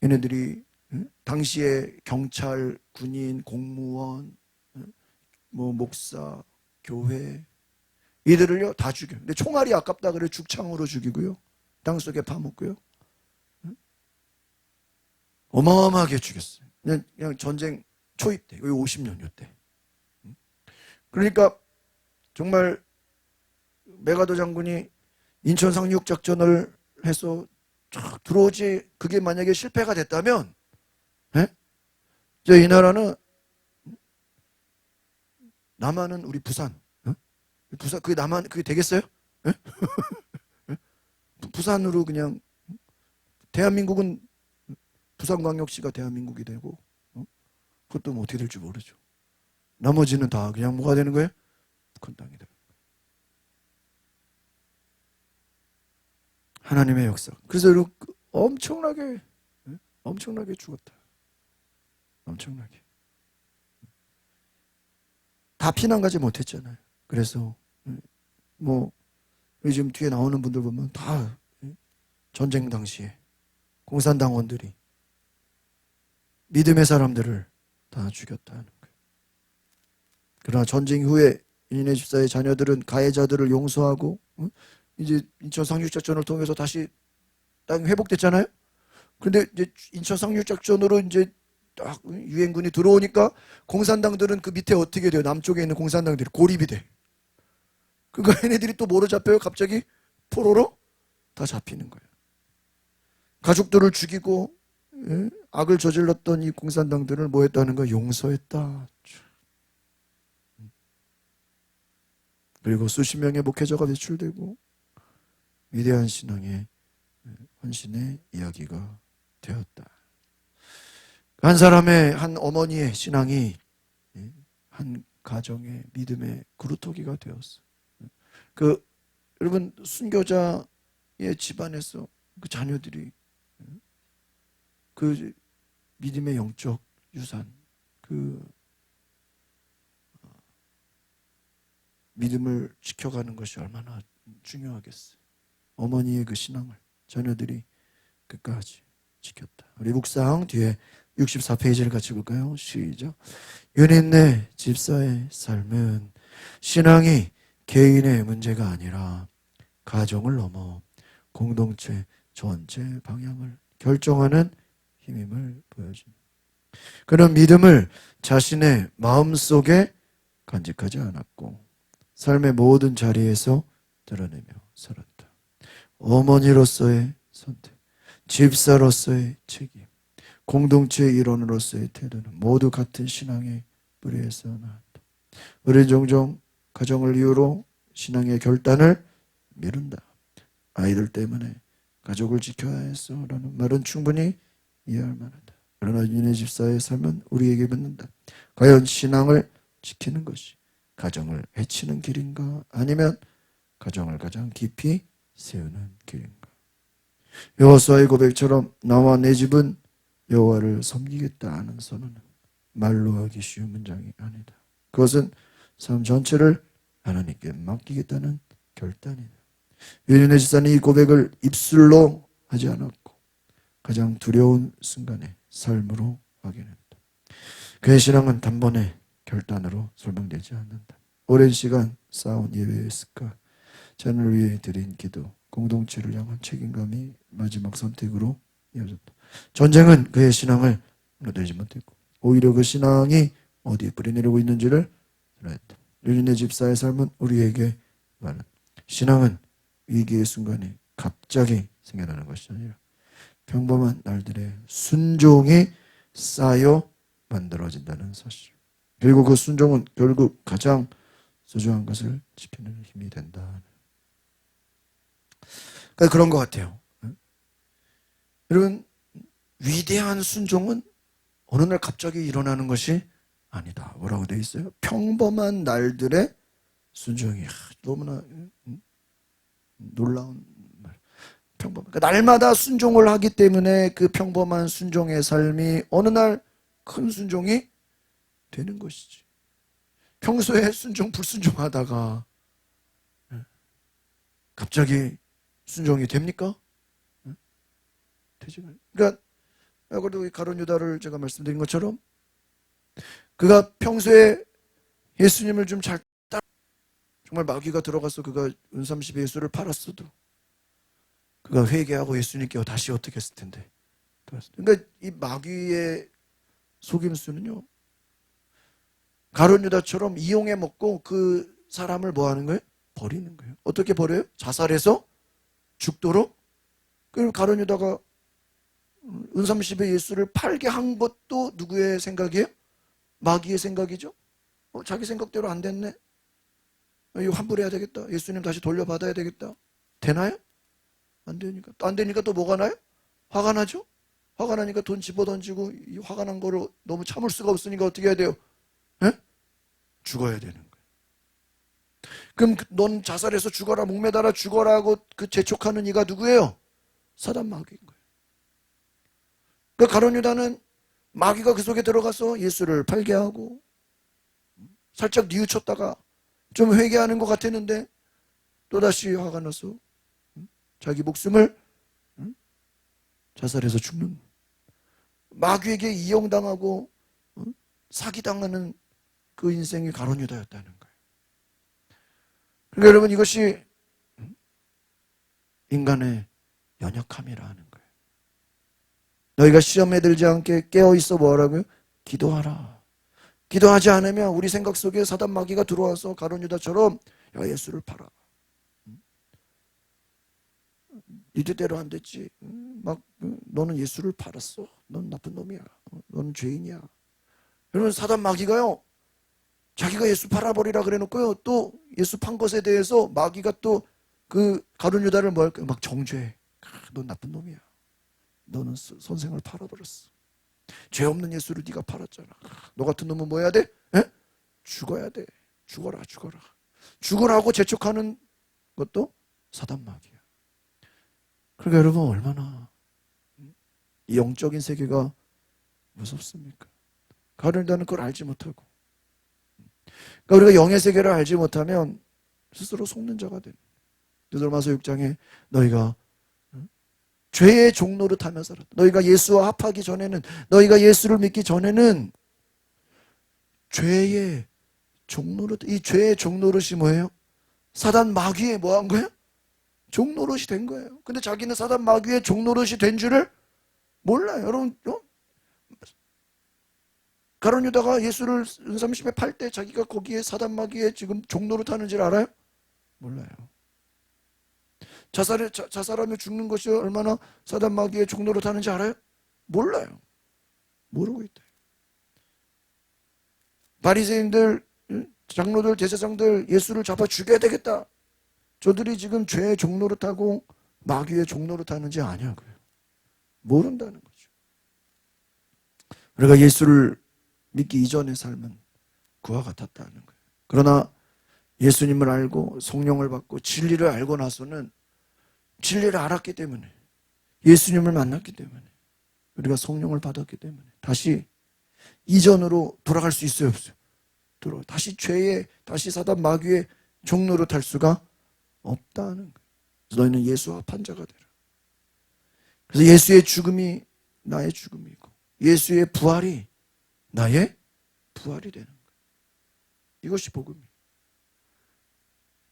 얘네들이 당시에 경찰, 군인, 공무원, 뭐 목사, 교회 이들을요 다 죽여. 근데 총알이 아깝다 그래 죽창으로 죽이고요, 땅속에 파묻고요, 어마어마하게 죽였어요. 그냥 전쟁 초입 때, 50년 요때. 그러니까 정말 메가더 장군이 인천 상륙 작전을 해서 쫙 들어오지, 그게 만약에 실패가 됐다면, 이 나라는, 남한은 우리 부산, 부산 그게 남한 그게 되겠어요? 부산으로 그냥, 대한민국은 부산광역시가 대한민국이 되고, 그것도 뭐 어떻게 될지 모르죠. 나머지는 다 그냥 뭐가 되는 거예요? 북한 땅이 되는 거예요. 하나님의 역사. 그래서 엄청나게 죽었다. 엄청나게. 다 피난 가지 못했잖아요. 그래서 뭐 요즘 뒤에 나오는 분들 보면 다 전쟁 당시에 공산당원들이 믿음의 사람들을 다 죽였다는 거예요. 그러나 전쟁 후에 유니네 집사의 자녀들은 가해자들을 용서하고 이제 인천 상륙작전을 통해서 다시 땅이 회복됐잖아요. 그런데 이제 인천 상륙작전으로 이제 딱 유엔군이 들어오니까 공산당들은 그 밑에 어떻게 돼요? 남쪽에 있는 공산당들이 고립이 돼. 그러니까 얘네들이 또 뭐로 잡혀요? 갑자기 포로로 다 잡히는 거예요. 가족들을 죽이고 악을 저질렀던 이 공산당들을 뭐 했다는 거예요? 용서했다. 그리고 수십 명의 목회자가 배출되고 위대한 신앙의 헌신의 이야기가 되었다. 한 사람의, 한 어머니의 신앙이 한 가정의 믿음의 그루터기가 되었어. 여러분, 순교자의 집안에서 그 자녀들이 그 믿음의 영적 유산, 그 믿음을 지켜가는 것이 얼마나 중요하겠어요. 어머니의 그 신앙을 자녀들이 끝까지 지켰다. 우리 묵상 뒤에 64페이지를 같이 볼까요? 시작. 유닛네 집사의 삶은 신앙이 개인의 문제가 아니라 가정을 넘어 공동체 전체 방향을 결정하는 힘임을 보여줍니다. 그런 믿음을 자신의 마음속에 간직하지 않았고 삶의 모든 자리에서 드러내며 살았다. 어머니로서의 선택, 집사로서의 책임, 공동체의 일원으로서의 태도는 모두 같은 신앙의 뿌리에서 나왔다. 우리는 종종 가정을 이유로 신앙의 결단을 미룬다. 아이들 때문에 가족을 지켜야 했어 라는 말은 충분히 이해할 만하다. 그러나 유네 집사의 삶은 우리에게 묻는다. 과연 신앙을 지키는 것이 가정을 해치는 길인가? 아니면 가정을 가장 깊이 세우는 길인가? 여호수아의 고백처럼 나와 내 집은 여호와를 섬기겠다 하는 선언은 말로 하기 쉬운 문장이 아니다. 그것은 삶 전체를 하나님께 맡기겠다는 결단이다. 유네 집사는 이 고백을 입술로 하지 않았고 가장 두려운 순간에 삶으로 확인했다. 그의 신앙은 단번에 결단으로 설명되지 않는다. 오랜 시간 쌓아온 예배의 습관, 자녀를 위해 드린 기도, 공동체를 향한 책임감이 마지막 선택으로 이어졌다. 전쟁은 그의 신앙을 무너뜨리지 못했고 오히려 그 신앙이 어디에 뿌리내리고 있는지를 드러냈다. 류린의 집사의 삶은 우리에게 말한다. 신앙은 위기의 순간에 갑자기 생겨나는 것이 아니라 평범한 날들의 순종이 쌓여 만들어진다는 사실. 그리고 그 순종은 결국 가장 소중한 것을 지키는 힘이 된다. 그러니까 그런 것 같아요. 여러분, 위대한 순종은 어느 날 갑자기 일어나는 것이 아니다. 뭐라고 되어 있어요? 평범한 날들의 순종이 너무나 놀라운 말. 평범. 그러니까 날마다 순종을 하기 때문에 그 평범한 순종의 삶이 어느 날 큰 순종이 되는 것이지. 평소에 순종 불순종하다가 갑자기 순종이 됩니까? 되지. 그러니까 그래도 가룟 유다를 제가 말씀드린 것처럼 그가 평소에 예수님을 좀 잘 따라 정말 마귀가 들어가서 그가 은삼십의 예수를 팔았어도 그가 회개하고 예수님께 다시 어떻게 했을 텐데. 그러니까 이 마귀의 속임수는요, 가룟 유다처럼 이용해 먹고 그 사람을 뭐 하는 거예요? 버리는 거예요. 어떻게 버려요? 자살해서 죽도록. 그리고 가룟 유다가 은삼십의 예수를 팔게 한 것도 누구의 생각이에요? 마귀의 생각이죠. 자기 생각대로 안 됐네. 이거 환불해야 되겠다. 예수님 다시 돌려받아야 되겠다. 되나요? 안 되니까. 안 되니까 또 뭐가 나요? 화가 나죠? 화가 나니까 돈 집어던지고 이 화가 난 거를 너무 참을 수가 없으니까 어떻게 해야 돼요? 에? 죽어야 되는 거예요. 그럼 넌 자살해서 죽어라, 목매달아 죽어라 하고 그 재촉하는 이가 누구예요? 사단 마귀인 거예요. 그 가룟 유다는 마귀가 그 속에 들어가서 예수를 팔게 하고 살짝 뉘우쳤다가 좀 회개하는 것 같았는데 또다시 화가 나서 자기 목숨을 자살해서 죽는, 마귀에게 이용당하고 사기당하는 그 인생이 가룟 유다였다는 거예요. 그러니까 여러분, 이것이 인간의 연약함이라는 거예요. 너희가 시험에 들지 않게 깨어있어 뭐하라고요? 기도하라. 기도하지 않으면 우리 생각 속에 사단 마귀가 들어와서 가룟 유다처럼 야, 예수를 팔아. 네 뜻대로 안 됐지. 너는 예수를 팔았어. 넌 나쁜 놈이야. 너는 죄인이야. 여러분, 사단 마귀가요, 자기가 예수 팔아버리라 그래놓고요, 또 예수 판 것에 대해서 마귀가 또 그 가룟 유다를 뭐 할까요? 막 정죄해. 넌 나쁜 놈이야. 너는 선생을 팔아버렸어. 죄 없는 예수를 네가 팔았잖아. 너 같은 놈은 뭐 해야 돼? 에? 죽어야 돼. 죽어라, 죽어라. 죽으라고 재촉하는 것도 사단 마귀야. 그러니까 여러분, 얼마나 이 영적인 세계가 무섭습니까? 가룟 유다는 그걸 알지 못하고, 그러니까 우리가 영의 세계를 알지 못하면 스스로 속는 자가 되는. 디도마서 6장에 너희가 죄의 종로를 타며 살았다. 너희가 예수와 합하기 전에는, 너희가 예수를 믿기 전에는 죄의 종노릇, 이 죄의 종노릇이 뭐예요? 사단 마귀의 뭐 한 거예요? 종노릇이 된 거예요. 근데 자기는 사단 마귀의 종노릇이 된 줄을 몰라요. 여러분, 가룟 유다가 예수를 은삼십에 팔 때 자기가 거기에 사단 마귀의 지금 종노릇 하는 줄 알아요? 몰라요. 자살하며 죽는 것이 얼마나 사단 마귀의 종노릇 하는지 알아요? 몰라요. 모르고 있다. 바리새인들, 장로들, 제사장들 예수를 잡아 죽여야 되겠다. 저들이 지금 죄의 종노릇하고 마귀의 종노릇하는지 아냐고요. 모른다는 거죠. 우리가 예수를 믿기 이전의 삶은 그와 같았다는 거예요. 그러나 예수님을 알고 성령을 받고 진리를 알고 나서는, 진리를 알았기 때문에, 예수님을 만났기 때문에, 우리가 성령을 받았기 때문에 다시 이전으로 돌아갈 수 있어요, 없어요? 다시 죄의, 다시 사단 마귀의 종로로 탈 수가 없다는 거예요. 그래서 너희는 예수와 합한 자가 되라. 그래서 예수의 죽음이 나의 죽음이고 예수의 부활이 나의 부활이 되는 거예요. 이것이 복음이에요.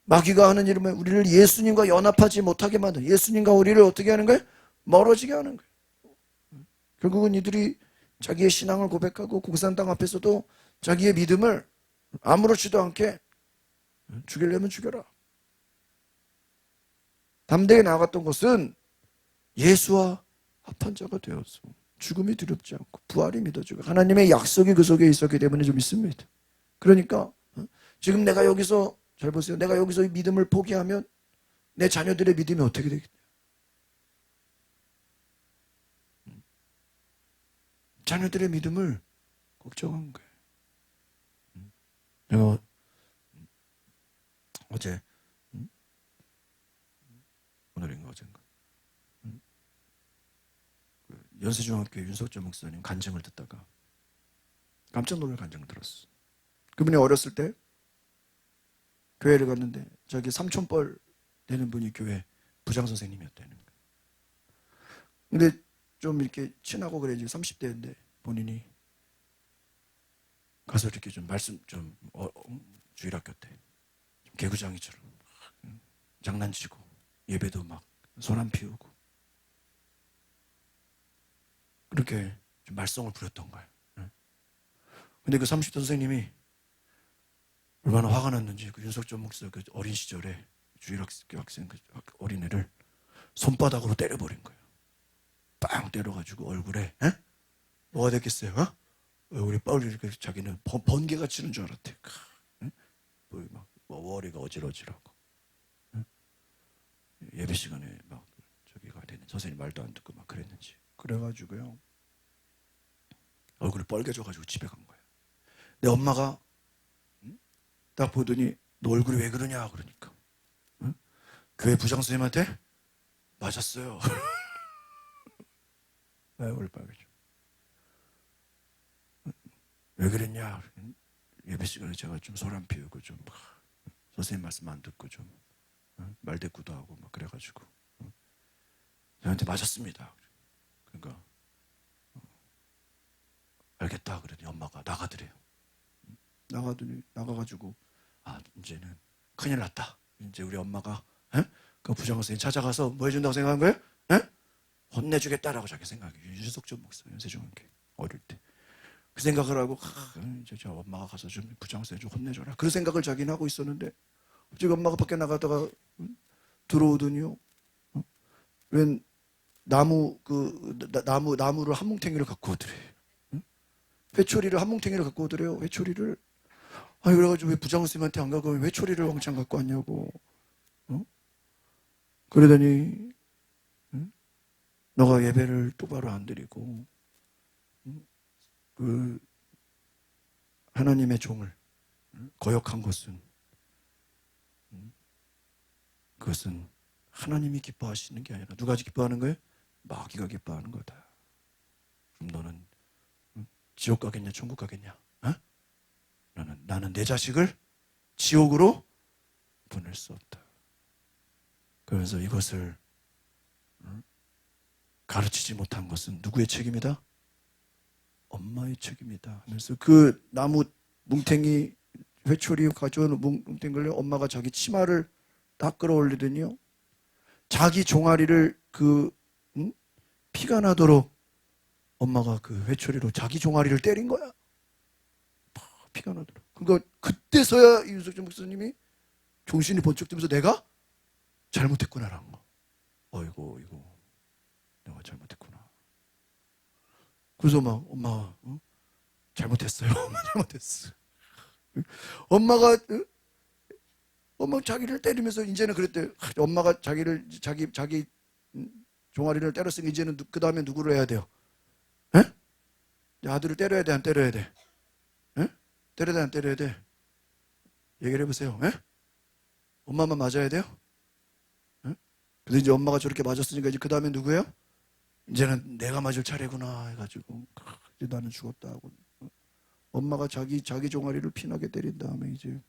마귀가 하는 일은 우리를 예수님과 연합하지 못하게 만드는, 예수님과 우리를 어떻게 하는 거예요? 멀어지게 하는 거예요. 결국은 이들이 자기의 신앙을 고백하고 공산당 앞에서도 자기의 믿음을 아무렇지도 않게 죽이려면 죽여라. 담대히 나아갔던 것은 예수와 합한 자가 되어서 죽음이 두렵지 않고 부활이 믿어지고 하나님의 약속이 그 속에 있었기 때문에 좀 있습니다. 그러니까 지금 내가 여기서, 잘 보세요, 내가 여기서 이 믿음을 포기하면 내 자녀들의 믿음이 어떻게 되겠냐. 자녀들의 믿음을 걱정한 거예요. 내가 어제, 오늘인가 어젠가, 연세중학교 윤석철 목사님 간증을 듣다가 깜짝 놀랄 간증을 들었어. 그분이 어렸을 때 교회를 갔는데 자기 삼촌뻘 되는 분이 교회 부장 선생님이었다는 거예요. 근데 좀 이렇게 친하고 그래, 이제 30대인데 본인이 가서 이렇게 좀 말씀 좀 주일학교 때 좀 개구장이처럼 장난치고 예배도 막 손 안 피우고 그렇게 좀 말썽을 부렸던 거예요. 근데 그 30대 선생님이 얼마나 화가 났는지 그 윤석철 목사 그 어린 시절에 주일학생 그 어린애를 손바닥으로 때려버린 거예요. 빵 때려가지고 얼굴에, 뭐가 됐겠어요? 얼굴에 뻘 이렇게 자기는 번개가 치는 줄 알았대. 막 머리가 어질어질하고 예배 시간에 막 저기가 되는 선생님 말도 안 듣고 막 그랬는지 그래가지고요 얼굴이 빨개져가지고 집에 간 거예요. 내 엄마가 딱 보더니 너 얼굴이 왜 그러냐 그러니까 교회 부장 선생님한테 맞았어요. 왜 얼굴 빨개져? 왜 그랬냐? 예배 시간에 제가 좀 손 안 피우고 좀 선생님 말씀 안 듣고 좀 말대꾸도 하고 막 그래가지고 저한테 맞았습니다. 그러니까 알겠다 그러더니 엄마가 나가더래요. 나가더니 나가가지고 이제는 큰일 났다. 이제 우리 엄마가 그 부장 선생님 찾아가서 뭐 해준다고 생각한 거예요? 혼내주겠다라고 자기 생각이. 윤석철 목사 연세중학교 어릴 때 그 생각을 하고 이제 저 엄마가 가서 좀 부장 선생님 좀 혼내줘라. 그 생각을 자기는 하고 있었는데 갑자기 엄마가 밖에 나가다가 들어오더니요. 웬 나무를 한 뭉탱이를 갖고 오더래요. 회초리를 한 뭉탱이를 갖고 오더래요. 회초리를. 그래가지고 왜 부장 선생님한테 안 가고 왜 회초리를 왕창 갖고 왔냐고. 그러더니 너가 예배를 똑바로 안 드리고 그 하나님의 종을 거역한 것은 그것은 하나님이 기뻐하시는 게 아니라 누가 기뻐하는 거예요? 마귀가 기뻐하는 거다. 그럼 너는 지옥 가겠냐 천국 가겠냐? 나는 내 자식을 지옥으로 보낼 수 없다. 그래서 이것을 가르치지 못한 것은 누구의 책임이다? 엄마의 책임이다. 그래서 그 나무 뭉탱이 회초리 가져온 뭉탱이를 엄마가 자기 치마를 딱 끌어올리더니요. 자기 종아리를 피가 나도록 엄마가 그 회초리로 자기 종아리를 때린 거야. 피가 나도록. 그러니까 그때서야 윤석철 목사님이 정신이 번쩍 들면서 내가 잘못했구나라는 거. 어이구 내가 잘못했구나. 그래서 막 엄마 잘못했어요. 엄마 잘못했어. 엄마가 자기를 때리면서 이제는 그랬대. 엄마가 자기 종아리를 때렸으니 이제는 그 다음에 누구를 해야 돼요? 아들을 때려야 돼, 안 때려야 돼? 때려야 돼, 안 때려야 돼? 얘기를 해보세요. 엄마만 맞아야 돼요? 근데 이제 엄마가 저렇게 맞았으니까 이제 그 다음에 누구예요? 이제는 내가 맞을 차례구나 해가지고 이제 나는 죽었다 하고 엄마가 자기 종아리를 피나게 때린 다음에 이제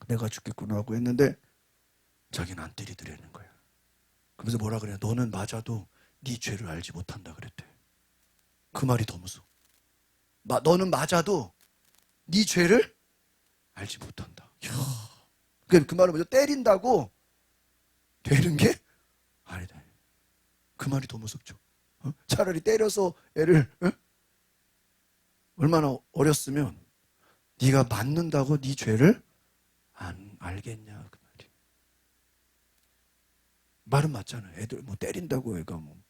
내가 죽겠구나 하고 했는데 자기는 안 때리더라는 거야. 그러면서 뭐라 그래? 너는 맞아도 네 죄를 알지 못한다 그랬대. 그 말이 더 무서워. 너는 맞아도 네 죄를 알지 못한다. 그 말은 뭐죠? 때린다고 되는 게 아니다. 그 말이 더 무섭죠. 차라리 때려서 애를 얼마나 어렸으면 네가 맞는다고 네 죄를 안 알겠냐 그 말이. 말은 맞잖아요. 애들 뭐 때린다고 애가 뭐.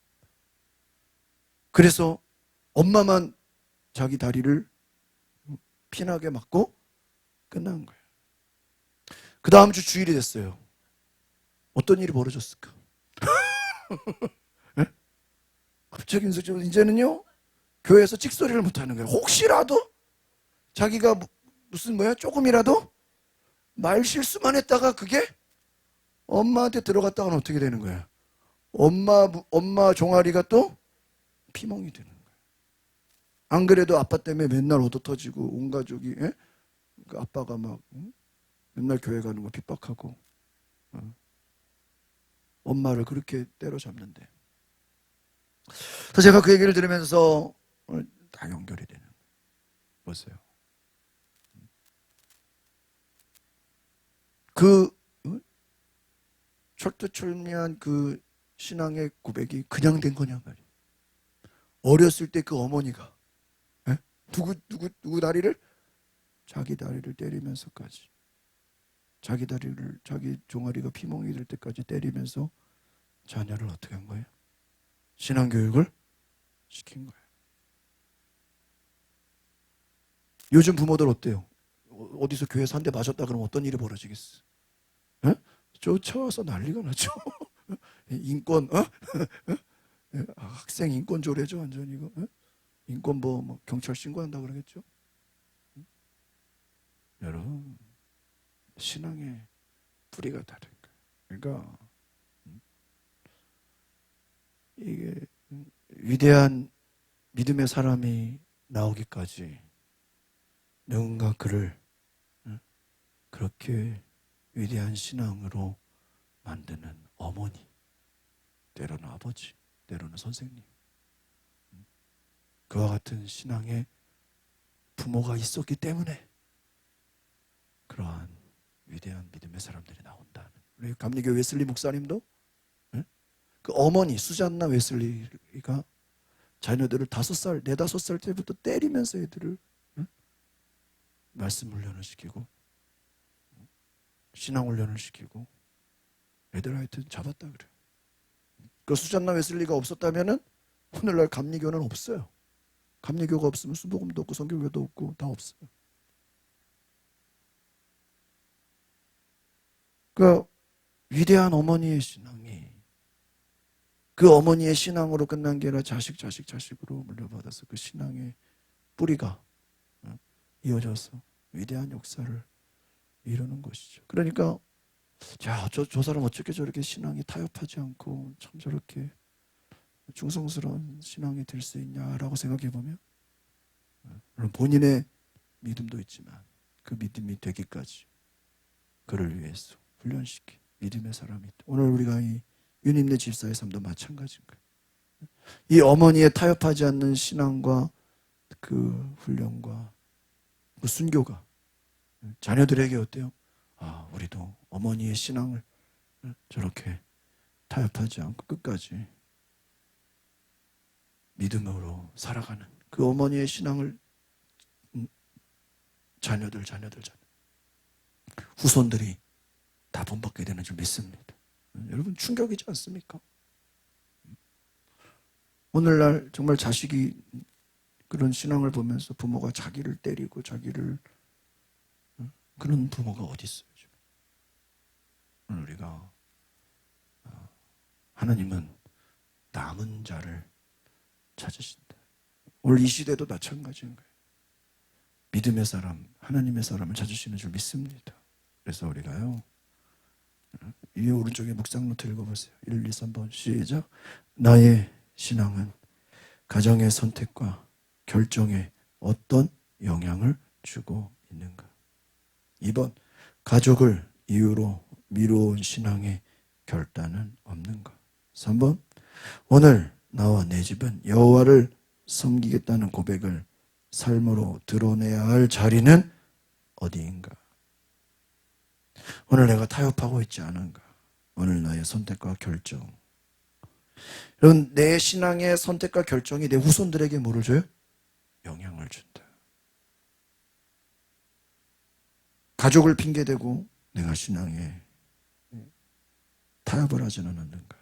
그래서 엄마만 자기 다리를 피나게 맞고 끝난 거예요. 그 다음 주 주일이 됐어요. 어떤 일이 벌어졌을까? 네? 갑자기 이제는요 교회에서 찍소리를 못하는 거예요. 혹시라도 자기가 무슨 조금이라도 말 실수만 했다가 그게 엄마한테 들어갔다가는 어떻게 되는 거야? 엄마 종아리가 또 피멍이 되는 거야. 안 그래도 아빠 때문에 맨날 얻어 터지고 온 가족이 그 아빠가 막 맨날 교회 가는 거 핍박하고 엄마를 그렇게 때려잡는데. 그래서 제가 그 얘기를 들으면서 오늘 다 연결이 되는 거예요. 보세요. 그 철두철미한 그 신앙의 고백이 그냥 된 거냐 말이에요. 어렸을 때 그 어머니가 누구 다리를? 자기 다리를 때리면서까지, 자기 다리를, 자기 종아리가 피멍이 될 때까지 때리면서 자녀를 어떻게 한 거예요? 신앙교육을 시킨 거예요. 요즘 부모들 어때요? 어디서 교회에서 한 대 맞았다 그러면 어떤 일이 벌어지겠어? 쫓아와서 난리가 나죠. 인권, 학생 인권 조례죠, 완전히 이거. 인권보 뭐 경찰 신고한다 그러겠죠. 여러분, 신앙의 뿌리가 다른 거예요. 그러니까 이게 위대한 믿음의 사람이 나오기까지 누군가 그를 그렇게 위대한 신앙으로 만드는 어머니, 때로는 아버지, 때로는 선생님, 그와 같은 신앙의 부모가 있었기 때문에 그러한 위대한 믿음의 사람들이 나온다는. 우리 감리교 웨슬리 목사님도 그 어머니 수잔나 웨슬리가 자녀들을 5살, 4, 5살 때부터 때리면서 애들을 말씀 훈련을 시키고 신앙 훈련을 시키고 애들 하여튼 잡았다 그래요. 그 수잔나 웨슬리가 없었다면은 오늘날 감리교는 없어요. 감리교가 없으면 수복음도 없고 성교교도 없고 다 없어요. 그 위대한 어머니의 신앙이 그 어머니의 신앙으로 끝난 게 아니라 자식으로 물려받아서 그 신앙의 뿌리가 이어져서 위대한 역사를 이루는 것이죠. 그러니까 저 사람 어떻게 저렇게 신앙이 타협하지 않고 참 저렇게 중성스러운 신앙이 될 수 있냐라고 생각해 보면 물론 본인의 믿음도 있지만 그 믿음이 되기까지 그를 위해서 훈련시킨 믿음의 사람이 있다. 오늘 우리가 이 유님네 집사의 삶도 마찬가지인 거예요. 이 어머니의 타협하지 않는 신앙과 그 훈련과 그 순교가 자녀들에게 어때요? 우리도 어머니의 신앙을 저렇게 타협하지 않고 끝까지 믿음으로 살아가는 그 어머니의 신앙을 자녀들 후손들이 다 본받게 되는 줄 믿습니다. 여러분 충격이지 않습니까? 오늘날 정말 자식이 그런 신앙을 보면서 부모가 자기를 때리고 자기를 그런 부모가 어디 있어요? 오늘 우리가 하나님은 남은 자를 찾으신다. 오늘 이 시대도 마찬가지인 거예요. 믿음의 사람, 하나님의 사람을 찾으시는 줄 믿습니다. 그래서 우리가요 이 오른쪽에 묵상 노트 읽어보세요. 1, 2, 3번 시작. 나의 신앙은 가정의 선택과 결정에 어떤 영향을 주고 있는가. 2번 가족을 이유로 미뤄온 신앙의 결단은 없는가. 3번 오늘 나와 내 집은 여호와를 섬기겠다는 고백을 삶으로 드러내야 할 자리는 어디인가? 오늘 내가 타협하고 있지 않은가? 오늘 나의 선택과 결정. 여러분, 내 신앙의 선택과 결정이 내 후손들에게 뭐를 줘요? 영향을 준다. 가족을 핑계대고 내가 신앙에 타협을 하지는 않는가?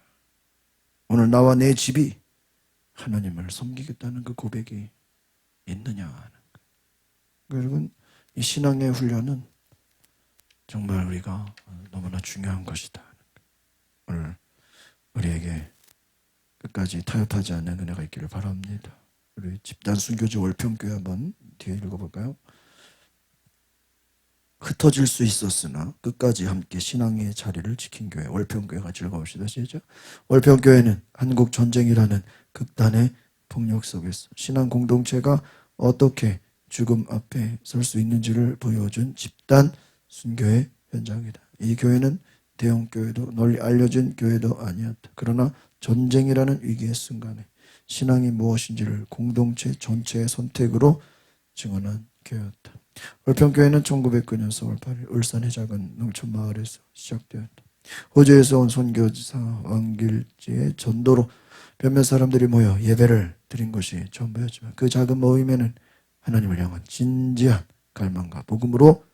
오늘 나와 내 집이 하나님을 섬기겠다는 그 고백이 있느냐 하는 거. 여러분, 이 신앙의 훈련은 정말 우리가 너무나 중요한 것이다. 오늘 우리에게 끝까지 타협하지 않는 은혜가 있기를 바랍니다. 우리 집단 순교지 월평교회 한번 뒤에 읽어볼까요? 흩어질 수 있었으나 끝까지 함께 신앙의 자리를 지킨 교회, 월평교회 같이 읽어봅시다. 시작. 월평교회는 한국 전쟁이라는 극단의 폭력 속에서 신앙 공동체가 어떻게 죽음 앞에 설 수 있는지를 보여준 집단 순교의 현장이다. 이 교회는 대형 교회도 널리 알려진 교회도 아니었다. 그러나 전쟁이라는 위기의 순간에 신앙이 무엇인지를 공동체 전체의 선택으로 증언한 교회였다. 월평교회는 1909년 4월 8일 울산의 작은 농촌 마을에서 시작되었다. 호주에서 온 선교사 왕길지의 전도로 몇몇 사람들이 모여 예배를 드린 것이 전부였지만 그 작은 모임에는 하나님을 향한 진지한 갈망과 복음으로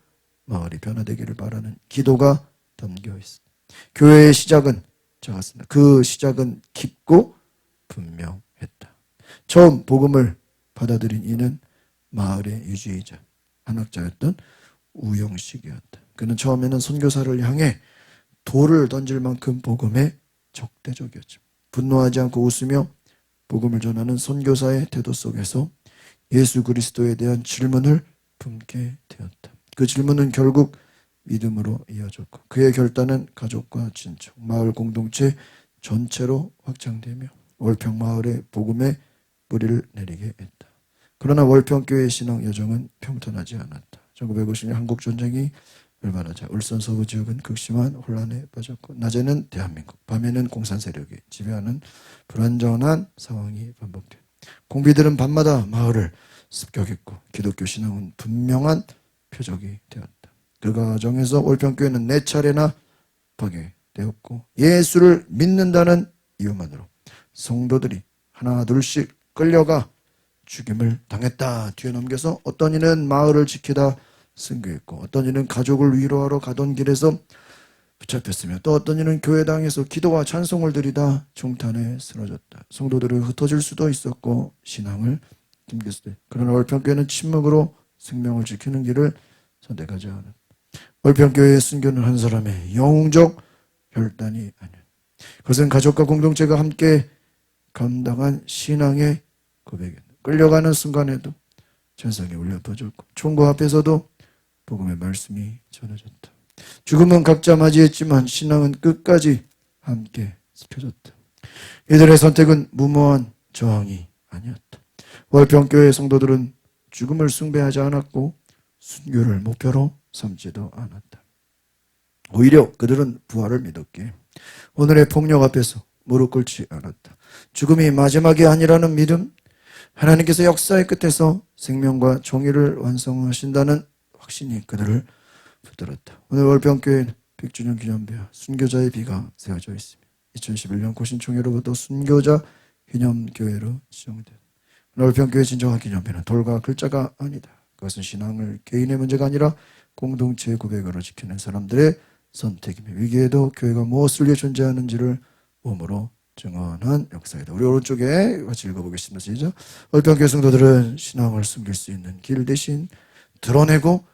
마을이 변화되기를 바라는 기도가 담겨 있습니다. 교회의 시작은 작았습니다. 그 시작은 깊고 분명했다. 처음 복음을 받아들인 이는 마을의 유지이자 한학자였던 우영식이었다. 그는 처음에는 선교사를 향해 돌을 던질 만큼 복음에 적대적이었죠. 분노하지 않고 웃으며 복음을 전하는 선교사의 태도 속에서 예수 그리스도에 대한 질문을 품게 되었다. 그 질문은 결국 믿음으로 이어졌고 그의 결단은 가족과 친척, 마을 공동체 전체로 확장되며 월평 마을의 복음의 뿌리를 내리게 했다. 그러나 월평교회의 신앙 여정은 평탄하지 않았다. 1950년 한국 전쟁이 열반하자 울산 서부 지역은 극심한 혼란에 빠졌고 낮에는 대한민국, 밤에는 공산 세력이 지배하는 불안정한 상황이 반복돼. 공비들은 밤마다 마을을 습격했고 기독교 신앙은 분명한 표적이 되었다. 그 과정에서 월평교회는 4차례나 파괴되었고 예수를 믿는다는 이유만으로 성도들이 하나 둘씩 끌려가 죽임을 당했다. 뒤에 넘겨서 어떤 이는 마을을 지키다 순교했고 어떤 이는 가족을 위로하러 가던 길에서 붙잡혔으며 또 어떤 이는 교회당에서 기도와 찬송을 드리다 총탄에 쓰러졌다. 성도들은 흩어질 수도 있었고 신앙을 힘길 수도 있다. 그러나 월평교회는 침묵으로 생명을 지키는 길을 선택하지 않았다. 월평교회의 순교는 한 사람의 영웅적 결단이 아니야. 그것은 가족과 공동체가 함께 감당한 신앙의 고백이다. 끌려가는 순간에도 전성이 울려 퍼졌고 총구 앞에서도 복음의 말씀이 전해졌다. 죽음은 각자 맞이했지만 신앙은 끝까지 함께 지켜졌다. 이들의 선택은 무모한 저항이 아니었다. 월평교회 성도들은 죽음을 숭배하지 않았고 순교를 목표로 삼지도 않았다. 오히려 그들은 부활을 믿었기에 오늘의 폭력 앞에서 무릎 꿇지 않았다. 죽음이 마지막이 아니라는 믿음, 하나님께서 역사의 끝에서 생명과 정의를 완성하신다는 확신이 그들을 붙들었다. 오늘 월평교회는 100주년 기념비와 순교자의 비가 세워져 있습니다. 2011년 고신총회로부터 순교자 기념교회로 지정됐다. 월평교회 진정한 기념비는 돌과 글자가 아니다. 그것은 신앙을 개인의 문제가 아니라 공동체의 고백으로 지키는 사람들의 선택이며 위기에도 교회가 무엇을 위해 존재하는지를 몸으로 증언한 역사이다. 우리 오른쪽에 같이 읽어보겠습니다. 시작. 월평교회 성도들은 신앙을 숨길 수 있는 길 대신 드러내고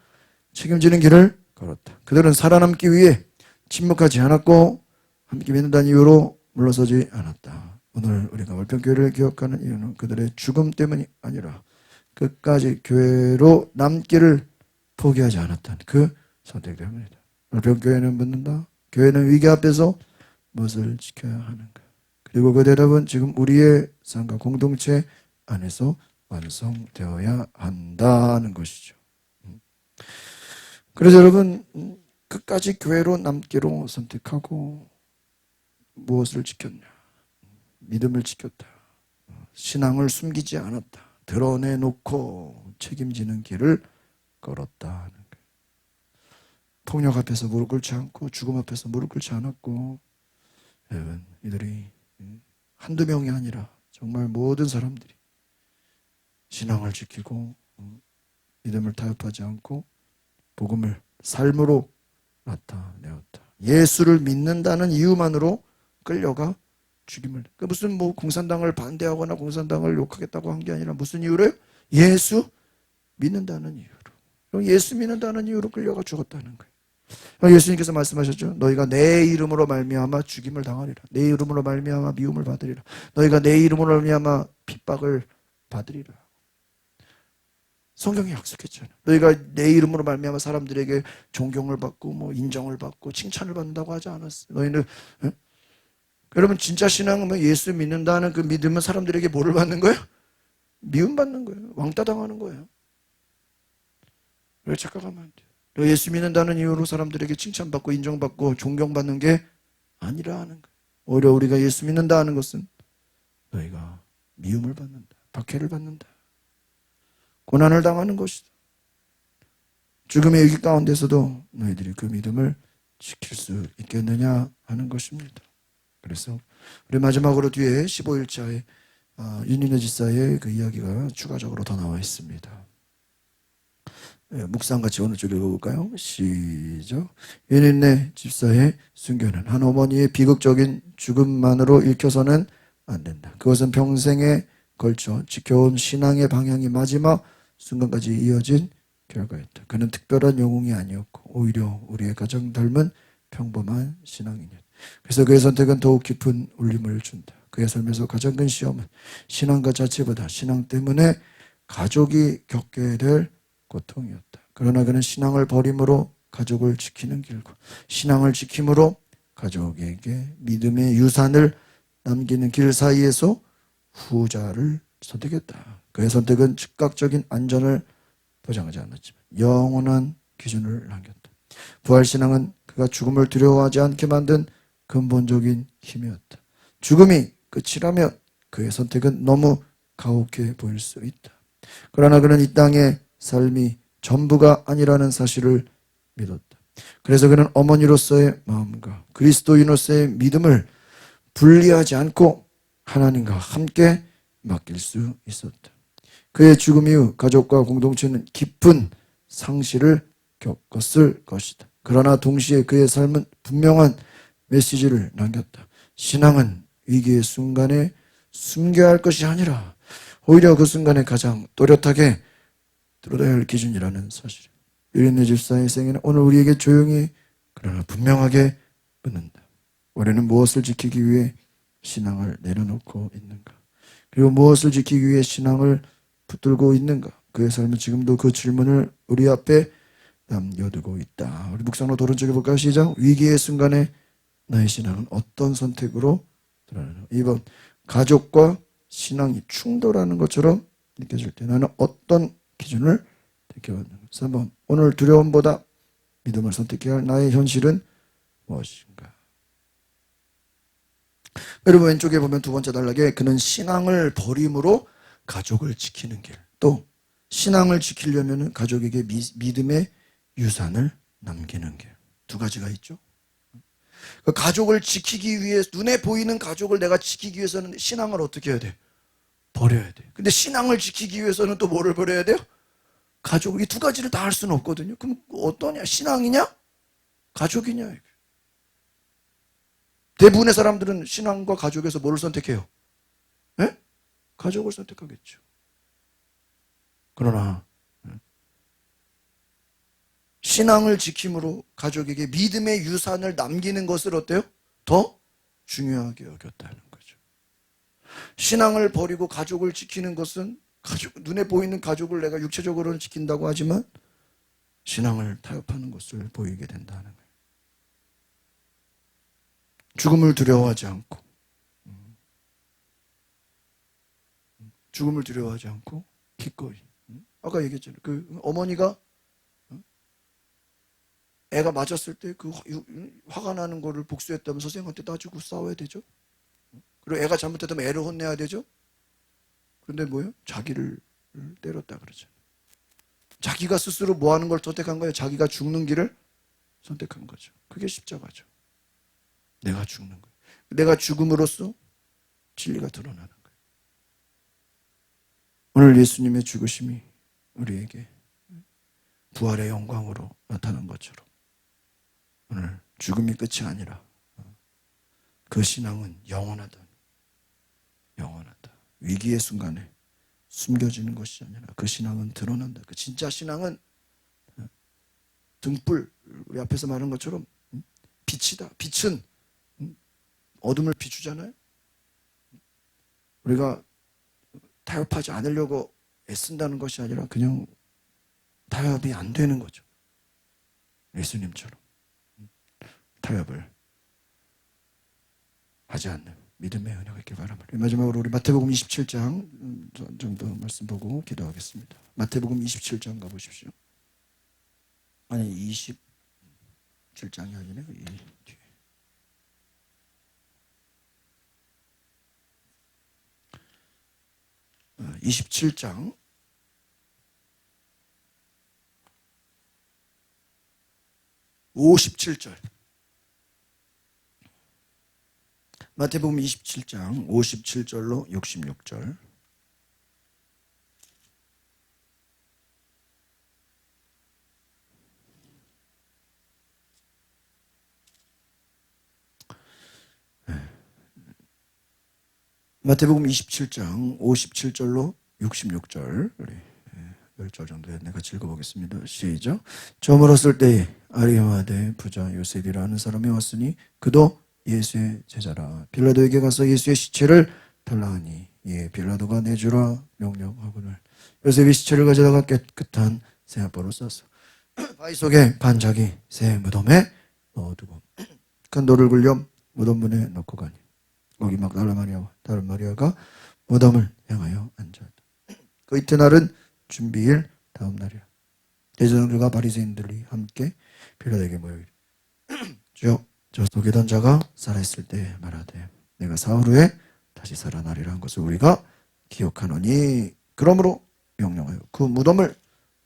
책임지는 길을 걸었다. 그들은 살아남기 위해 침묵하지 않았고 함께 믿는다는 이유로 물러서지 않았다. 오늘 우리가 월평교회를 기억하는 이유는 그들의 죽음 때문이 아니라 끝까지 교회로 남기를 포기하지 않았다는 그 선택 때문이다. 월평교회는 묻는다. 교회는 위기 앞에서 무엇을 지켜야 하는가? 그리고 그 대답은 지금 우리의 삶과 공동체 안에서 완성되어야 한다는 것이죠. 그래서 여러분 끝까지 교회로 남기로 선택하고 무엇을 지켰냐? 믿음을 지켰다. 신앙을 숨기지 않았다. 드러내놓고 책임지는 길을 걸었다 하는 거예요. 폭력 앞에서 무릎 꿇지 않고 죽음 앞에서 무릎 꿇지 않았고, 여러분 이들이 한두 명이 아니라 정말 모든 사람들이 신앙을 지키고 믿음을 타협하지 않고 복음을 삶으로 나타내었다. 예수를 믿는다는 이유만으로 끌려가 죽임을. 그 무슨 뭐 공산당을 반대하거나 공산당을 욕하겠다고 한 게 아니라 무슨 이유로요? 예수 믿는다는 이유로. 예수 믿는다는 이유로 끌려가 죽었다는 거예요. 예수님께서 말씀하셨죠. 너희가 내 이름으로 말미암아 죽임을 당하리라. 내 이름으로 말미암아 미움을 받으리라. 너희가 내 이름으로 말미암아 핍박을 받으리라. 성경이 약속했잖아요. 너희가 내 이름으로 말미암아 사람들에게 존경을 받고 뭐 인정을 받고 칭찬을 받는다고 하지 않았어요. 너희는 여러분 진짜 신앙은 예수 믿는다는 그 믿음은 사람들에게 뭐를 받는 거예요? 미움 받는 거예요. 왕따 당하는 거예요. 왜 착각하면 안 돼요. 예수 믿는다는 이유로 사람들에게 칭찬받고 인정받고 존경받는 게 아니라 하는 거예요. 오히려 우리가 예수 믿는다 하는 것은 너희가 미움을 받는다. 박해를 받는다. 고난을 당하는 것이다. 죽음의 위기 가운데서도 너희들이 그 믿음을 지킬 수 있겠느냐 하는 것입니다. 그래서 우리 마지막으로 뒤에 15일차에 윤인혜 집사의 그 이야기가 추가적으로 더 나와 있습니다. 묵상같이 어느 쪽 읽어볼까요? 시작. 윤인혜 집사의 순교는 한 어머니의 비극적인 죽음만으로 읽혀서는 안 된다. 그것은 평생에 걸쳐 지켜온 신앙의 방향이 마지막 순간까지 이어진 결과였다. 그는 특별한 영웅이 아니었고 오히려 우리의 가장 닮은 평범한 신앙인이었다. 그래서 그의 선택은 더욱 깊은 울림을 준다. 그의 삶에서 가장 큰 시험은 신앙과 자체보다 신앙 때문에 가족이 겪게 될 고통이었다. 그러나 그는 신앙을 버림으로 가족을 지키는 길과 신앙을 지킴으로 가족에게 믿음의 유산을 남기는 길 사이에서 후자를 선택했다. 그의 선택은 즉각적인 안전을 보장하지 않았지만 영원한 기준을 남겼다. 부활신앙은 그가 죽음을 두려워하지 않게 만든 근본적인 힘이었다. 죽음이 끝이라면 그의 선택은 너무 가혹해 보일 수 있다. 그러나 그는 이 땅의 삶이 전부가 아니라는 사실을 믿었다. 그래서 그는 어머니로서의 마음과 그리스도인으로서의 믿음을 분리하지 않고 하나님과 함께 맡길 수 있었다. 그의 죽음 이후 가족과 공동체는 깊은 상실을 겪었을 것이다. 그러나 동시에 그의 삶은 분명한 메시지를 남겼다. 신앙은 위기의 순간에 숨겨야 할 것이 아니라 오히려 그 순간에 가장 또렷하게 들어야 할 기준이라는 사실. 윤인혜 집사의 생애는 오늘 우리에게 조용히 그러나 분명하게 묻는다. 우리는 무엇을 지키기 위해 신앙을 내려놓고 있는가? 그리고 무엇을 지키기 위해 신앙을 붙들고 있는가? 그의 삶은 지금도 그 질문을 우리 앞에 남겨두고 있다. 우리 묵상로 도른쪽에 볼까요? 시작. 위기의 순간에 나의 신앙은 어떤 선택으로 드러나는가? 2번. 가족과 신앙이 충돌하는 것처럼 느껴질 때 나는 어떤 기준을 지켜왔는가? 3번. 오늘 두려움보다 믿음을 선택해야 할 나의 현실은 무엇인가? 여러분 왼쪽에 보면 두 번째 단락에 그는 신앙을 버림으로 가족을 지키는 길, 또 신앙을 지키려면 가족에게 믿음의 유산을 남기는 길, 두 가지가 있죠. 그 가족을 지키기 위해 눈에 보이는 가족을 내가 지키기 위해서는 신앙을 어떻게 해야 돼? 버려야 돼. 근데 신앙을 지키기 위해서는 또 뭐를 버려야 돼요? 가족. 이 두 가지를 다 할 수는 없거든요. 그럼 어떠냐? 신앙이냐? 가족이냐? 대부분의 사람들은 신앙과 가족에서 뭐를 선택해요? 네? 가족을 선택하겠죠. 그러나 신앙을 지킴으로 가족에게 믿음의 유산을 남기는 것을 어때요? 더 중요하게 여겼다는 거죠. 신앙을 버리고 가족을 지키는 것은 눈에 보이는 가족을 내가 육체적으로는 지킨다고 하지만 신앙을 타협하는 것을 보이게 된다는 거예요. 죽음을 두려워하지 않고 죽음을 두려워하지 않고 기꺼이. 아까 얘기했잖아요. 그 어머니가 애가 맞았을 때 그 화가 나는 거를 복수했다면 선생님한테 따지고 싸워야 되죠. 그리고 애가 잘못했다면 애를 혼내야 되죠. 그런데 뭐예요? 자기를 때렸다 그러잖아요. 자기가 스스로 뭐 하는 걸 선택한 거예요? 자기가 죽는 길을 선택한 거죠. 그게 십자가죠. 내가 죽는 거예요. 내가 죽음으로써 진리가 드러나는 거예요. 오늘 예수님의 죽으심이 우리에게 부활의 영광으로 나타난 것처럼 오늘 죽음이 끝이 아니라 그 신앙은 영원하다. 영원하다. 위기의 순간에 숨겨지는 것이 아니라 그 신앙은 드러난다. 그 진짜 신앙은 등불, 우리 앞에서 말한 것처럼 빛이다. 빛은 어둠을 비추잖아요. 우리가 타협하지 않으려고 애쓴다는 것이 아니라 그냥 타협이 안 되는 거죠. 예수님처럼 타협을 하지 않는 믿음의 은혜가 있길 바랍니다. 마지막으로 우리 마태복음 27장 정도 말씀 보고 기도하겠습니다. 마태복음 27장 가보십시오. 아니 27장이 아니네요. 이 뒤에. 아, 27장 57절. 마태복음 27장 57절로 66절. 마태복음 27장 57절로 66절. 우리 10절 정도 내가 읽어보겠습니다. 시작. 처음 어렸을 때에 아리마대 부자 요셉이라는 사람이 왔으니 그도 예수의 제자라. 빌라도에게 가서 예수의 시체를 달라 하니 이에 빌라도가 내주라 명령하거늘 요셉이 시체를 가져다가 깨끗한 새아포로 쌌어. 바위 속에 반짝이 새 무덤에 넣어두고 큰 돌을 굴려 무덤 문에 넣고 가니 거기 막달라 마리아와 다른 마리아가 무덤을 향하여 앉았다. 그 이튿날은 준비일 다음 날이라. 대제사장들과 바리새인들이 함께 빌라도에게 모여 이르되 주여 저 속이던 자가 살아있을 때 말하되 내가 사흘 후에 다시 살아나리라 한 것을 우리가 기억하노니 그러므로 명령하여 그 무덤을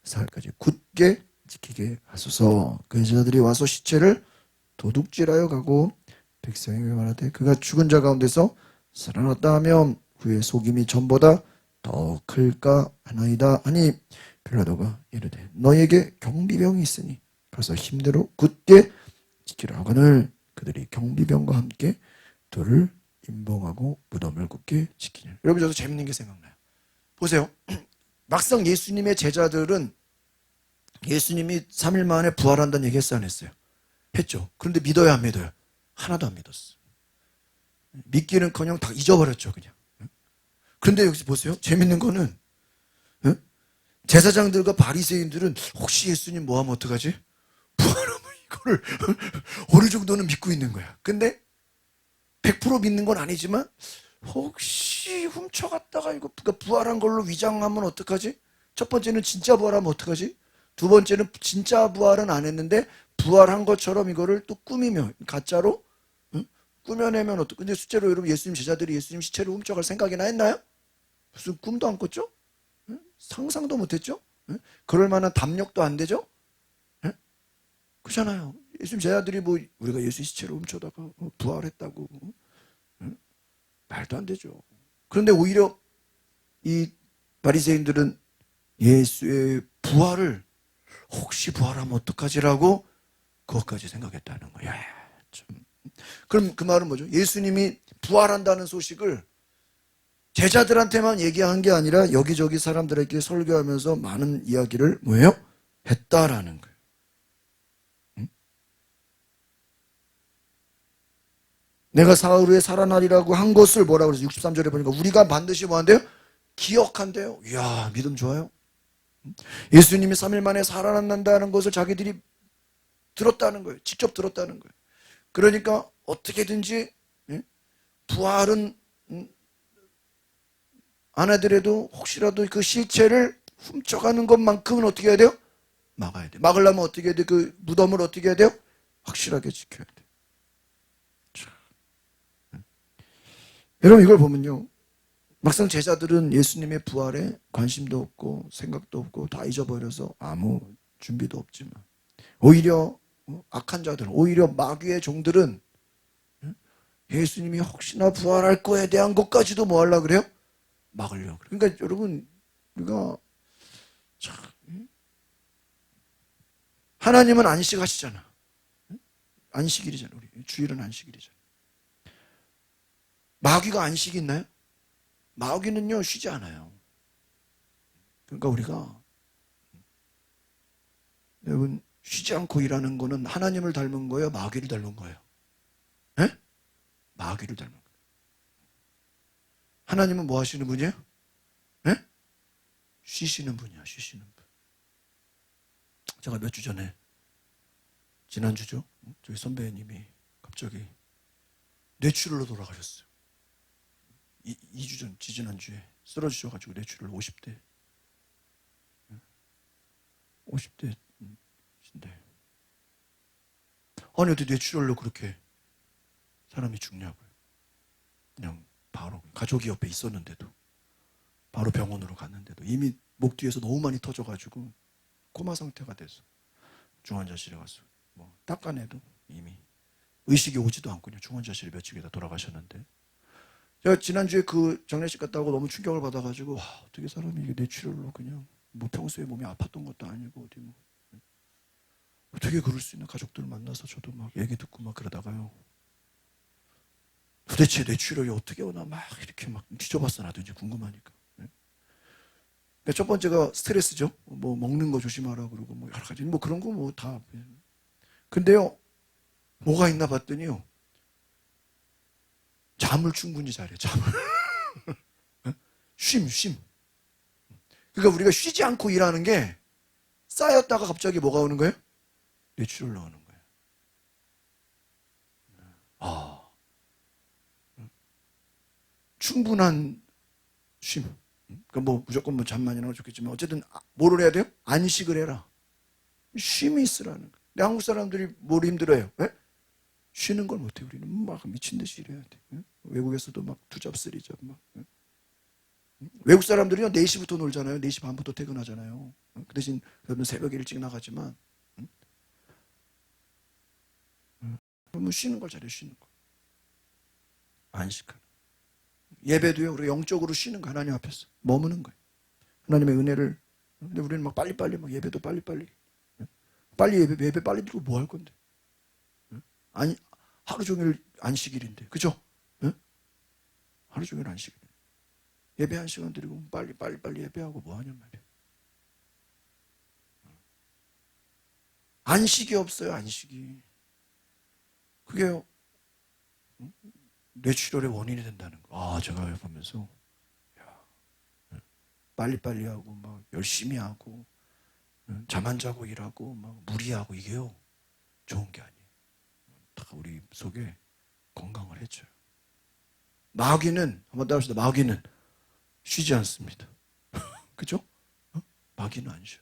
사흘까지 굳게 지키게 하소서. 그 제자들이 와서 시체를 도둑질하여 가고 백성에게 말하되 그가 죽은 자 가운데서 살아났다 하면 그의 속임이 전보다 더 클까 하나이다 하니 빌라도가 이르되 너희에게 경비병이 있으니 가서 힘대로 굳게 지키라 하거늘 그들이 경비병과 함께 돌을 임봉하고 무덤을 굳게 지키니. 여러분 저도 재밌는 게 생각나요. 보세요. 막상 예수님의 제자들은 예수님이 3일 만에 부활한다는 얘기 했어요 안 했어요? 했죠. 그런데 믿어야 안 믿어요? 하나도 안 믿었어. 믿기는커녕 다 잊어버렸죠 그냥. 그런데 여기서 보세요. 재밌는 거는 제사장들과 바리새인들은 혹시 예수님 뭐하면 어떡하지? 부활하면 이거를 어느 정도는 믿고 있는 거야. 근데 100% 믿는 건 아니지만 혹시 훔쳐갔다가 이거 부활한 걸로 위장하면 어떡하지? 첫 번째는 진짜 부활하면 어떡하지? 두 번째는 진짜 부활은 안 했는데 부활한 것처럼 이거를 또 꾸미며 가짜로 꾸며내면 어떡? 근데 실제로 여러분 예수님 제자들이 예수님 시체를 훔쳐갈 생각이나 했나요? 무슨 꿈도 안 꿨죠? 상상도 못했죠? 그럴 만한 담력도 안 되죠? 그렇잖아요. 예수님 제자들이 뭐 우리가 예수 시체를 훔쳐다가 부활했다고 말도 안 되죠. 그런데 오히려 이 바리새인들은 예수의 부활을 혹시 부활하면 어떡하지라고 그것까지 생각했다는 거야. 참. 그럼 그 말은 뭐죠? 예수님이 부활한다는 소식을 제자들한테만 얘기한 게 아니라 여기저기 사람들에게 설교하면서 많은 이야기를 뭐예요? 했다라는 거예요. 내가 사흘 후에 살아나리라고 한 것을 뭐라고 그러죠? 63절에 보니까 우리가 반드시 뭐 한대요? 기억한대요. 이야, 믿음 좋아요. 예수님이 3일 만에 살아난다는 것을 자기들이 들었다는 거예요. 직접 들었다는 거예요. 그러니까 어떻게든지 부활은 안 하더라도 혹시라도 그 시체를 훔쳐가는 것만큼은 어떻게 해야 돼요? 막아야 돼요. 막으려면 어떻게 해야 돼요? 그 무덤을 어떻게 해야 돼요? 확실하게 지켜야 돼요. 여러분 이걸 보면요. 막상 제자들은 예수님의 부활에 관심도 없고 생각도 없고 다 잊어버려서 아무 준비도 없지만, 오히려 악한 자들, 오히려 마귀의 종들은 예수님이 혹시나 부활할 거에 대한 것까지도 뭐 하려고 그래요? 막으려고 그래요. 그러니까 여러분, 우리가 참, 하나님은 안식하시잖아. 안식일이잖아. 우리 주일은 안식일이잖아. 마귀가 안식이 있나요? 마귀는요 쉬지 않아요. 그러니까 우리가, 여러분, 쉬지 않고 일하는 거는 하나님을 닮은 거예요, 마귀를 닮은 거예요? 에? 마귀를 닮은 거예요. 하나님은 뭐 하시는 분이에요? 에? 쉬시는 분이야. 쉬시는 분. 제가 몇 주 전에, 지난주죠, 저희 선배님이 갑자기 뇌출혈로 돌아가셨어요. 2주 전, 지지난주에 쓰러지셔가지고 뇌출혈 50대 50대인데, 아니 어떻게 뇌출혈로 그렇게 사람이 죽냐고요. 그냥 바로 가족이 옆에 있었는데도, 바로 병원으로 갔는데도 이미 목 뒤에서 너무 많이 터져가지고 코마 상태가 돼서 중환자실에 가서 뭐 닦아내도 이미 의식이 오지도 않고 그냥 중환자실에 며칠 있다 돌아가셨는데, 제가 지난주에 그 장례식 갔다 오고 너무 충격을 받아가지고, 와, 어떻게 사람이 이게 뇌출혈로 그냥 뭐 평소에 몸이 아팠던 것도 아니고 어디 뭐 어떻게 그럴 수 있나. 가족들 만나서 저도 막 얘기 듣고 막 그러다가요, 도대체 뇌출혈이 어떻게 오나 막 이렇게 막 뒤져봤어. 나도 이제 궁금하니까. 첫 번째가 스트레스죠. 뭐 먹는 거 조심하라 그러고 뭐 여러 가지 뭐 그런 거 뭐 다. 근데요, 뭐가 있나 봤더니요, 잠을 충분히 잘해. 잠을. 쉼. 그러니까 우리가 쉬지 않고 일하는 게 쌓였다가 갑자기 뭐가 오는 거예요? 뇌출혈 나오는 거예요. 아, 충분한 쉼. 그러니까 뭐 무조건 뭐 잠만이나 하면 좋겠지만 어쨌든 뭐를 해야 돼요? 안식을 해라. 쉼이 있으라는 거예요. 근데 한국 사람들이 뭘 힘들어해요? 왜? 쉬는 걸 못해. 우리는 막 미친 듯이 일해야 돼. 외국에서도 막 투잡쓰리잡 막. 외국 사람들이요 4시부터 놀잖아요. 4시 반부터 퇴근하잖아요. 그 대신 여러분 새벽에 일찍 나가지만, 그러면 쉬는 걸 잘해. 쉬는 거. 안식하는. 예배도요, 우리가 영적으로 쉬는 거, 하나님 앞에서 머무는 거예요. 하나님의 은혜를. 근데 우리는 막 빨리빨리 막 예배도 빨리 예배 빨리 드리고 뭐 할 건데? 아니, 하루 종일 안식일인데, 그죠? 하루 종일 안식일. 예배 1시간 드리고 빨리 예배하고 뭐 하냔 말이에요. 안식이 없어요. 안식이. 그게 뇌출혈의 원인이 된다는 거. 제가 보면서 빨리 하고 막 열심히 하고 잠 안 자고 일하고 막 무리하고 이게요 좋은 게 아니에요. 다 우리 속에 건강을 해줘요. 마귀는, 한번 따라합시다. 마귀는 쉬지 않습니다. 그죠? 마귀는 안 쉬어.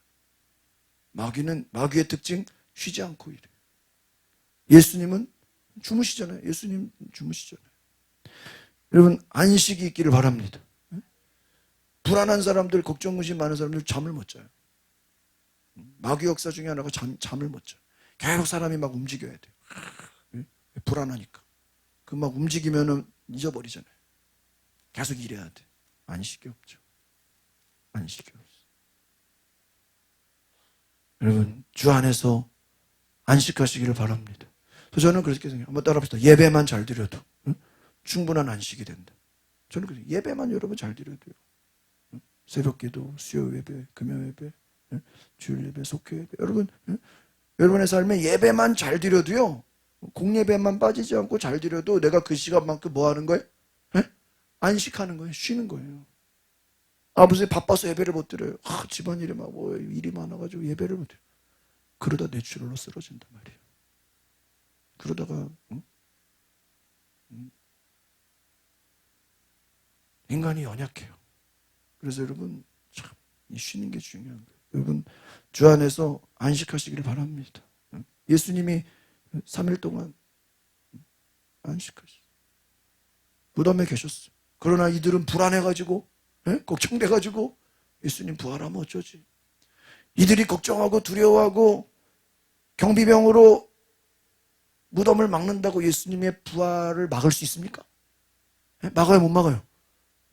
마귀의 특징, 쉬지 않고 일해요. 예수님은 주무시잖아요. 예수님 주무시잖아요. 여러분, 안식이 있기를 바랍니다. 불안한 사람들, 걱정 의심 많은 사람들 잠을 못 자요. 마귀 역사 중에 하나가 잠을 못 자요. 계속 사람이 막 움직여야 돼요. 불안하니까. 그 막 움직이면은 잊어버리잖아요. 계속 일해야 돼. 안식이 없죠. 안식이 없어. 여러분, 주 안에서 안식하시기를 바랍니다. 저는 그렇게 생각해요. 한번 따라합시다. 예배만 잘 드려도 충분한 안식이 된다. 저는 그래요. 예배만 여러분 잘 드려도요. 새벽기도, 수요 예배, 금요 예배, 주일 예배, 속회 예배. 여러분의 삶에 예배만 잘 드려도요, 공예배만 빠지지 않고 잘 드려도 내가 그 시간만큼 뭐 하는 거예요? 안식하는 거예요. 쉬는 거예요. 아버지 바빠서 예배를 못 드려요. 집안일이 막 뭐 일이 많아가지고 예배를 못 드려요. 그러다 뇌출혈로 쓰러진단 말이에요. 그러다가 인간이 연약해요. 그래서 여러분 참 쉬는 게 중요한 거예요. 여러분 주 안에서 안식하시기를 바랍니다. 예수님이 3일 동안 안식하셨어요. 무덤에 계셨어요. 그러나 이들은 불안해가지고, 걱정돼가지고 예수님 부활하면 어쩌지? 이들이 걱정하고 두려워하고 경비병으로 무덤을 막는다고 예수님의 부활을 막을 수 있습니까? 막아요, 못 막아요?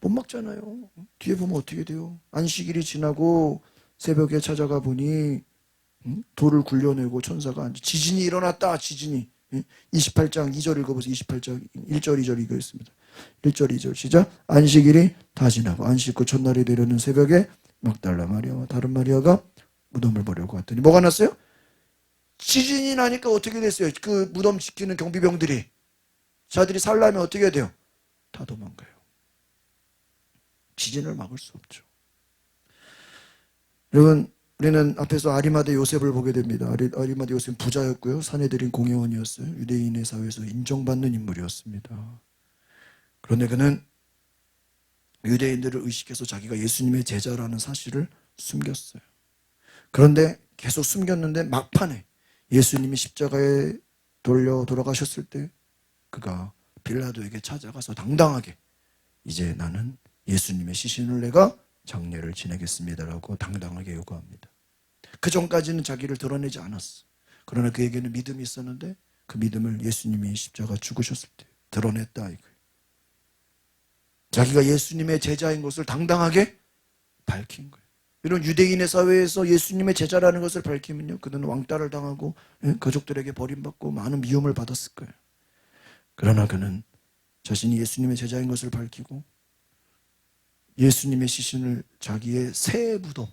못 막잖아요. 뒤에 보면 어떻게 돼요? 안식일이 지나고 새벽에 찾아가 보니 돌을 굴려내고 천사가 앉아. 지진이 일어났다. 지진이. 28장 2절 읽어보세요. 28장 1절 2절 이거였습니다. 1절 2절 시작. 안식일이 다 지나고 안식 후 첫날이 되려는 새벽에 막달라 마리아와 다른 마리아가 무덤을 보려고 왔더니 뭐가 났어요? 지진이 나니까 어떻게 됐어요? 그 무덤 지키는 경비병들이, 자들이 살려면 어떻게 해야 돼요? 다 도망가요. 지진을 막을 수 없죠. 여러분, 우리는 앞에서 아리마대 요셉을 보게 됩니다. 아리마대 요셉은 부자였고요. 사내들인 공회원이었어요. 유대인의 사회에서 인정받는 인물이었습니다. 그런데 그는 유대인들을 의식해서 자기가 예수님의 제자라는 사실을 숨겼어요. 그런데 계속 숨겼는데 막판에 예수님이 십자가에 돌아가셨을 때 그가 빌라도에게 찾아가서 당당하게 이제 나는 예수님의 시신을 내가 장례를 지내겠습니다라고 당당하게 요구합니다. 그 전까지는 자기를 드러내지 않았어. 그러나 그에게는 믿음이 있었는데 그 믿음을 예수님이 십자가 죽으셨을 때 드러냈다 이거예요. 자기가 예수님의 제자인 것을 당당하게 밝힌 거예요. 이런 유대인의 사회에서 예수님의 제자라는 것을 밝히면요, 그는 왕따를 당하고 가족들에게 버림받고 많은 미움을 받았을 거예요. 그러나 그는 자신이 예수님의 제자인 것을 밝히고 예수님의 시신을 자기의 새 무덤,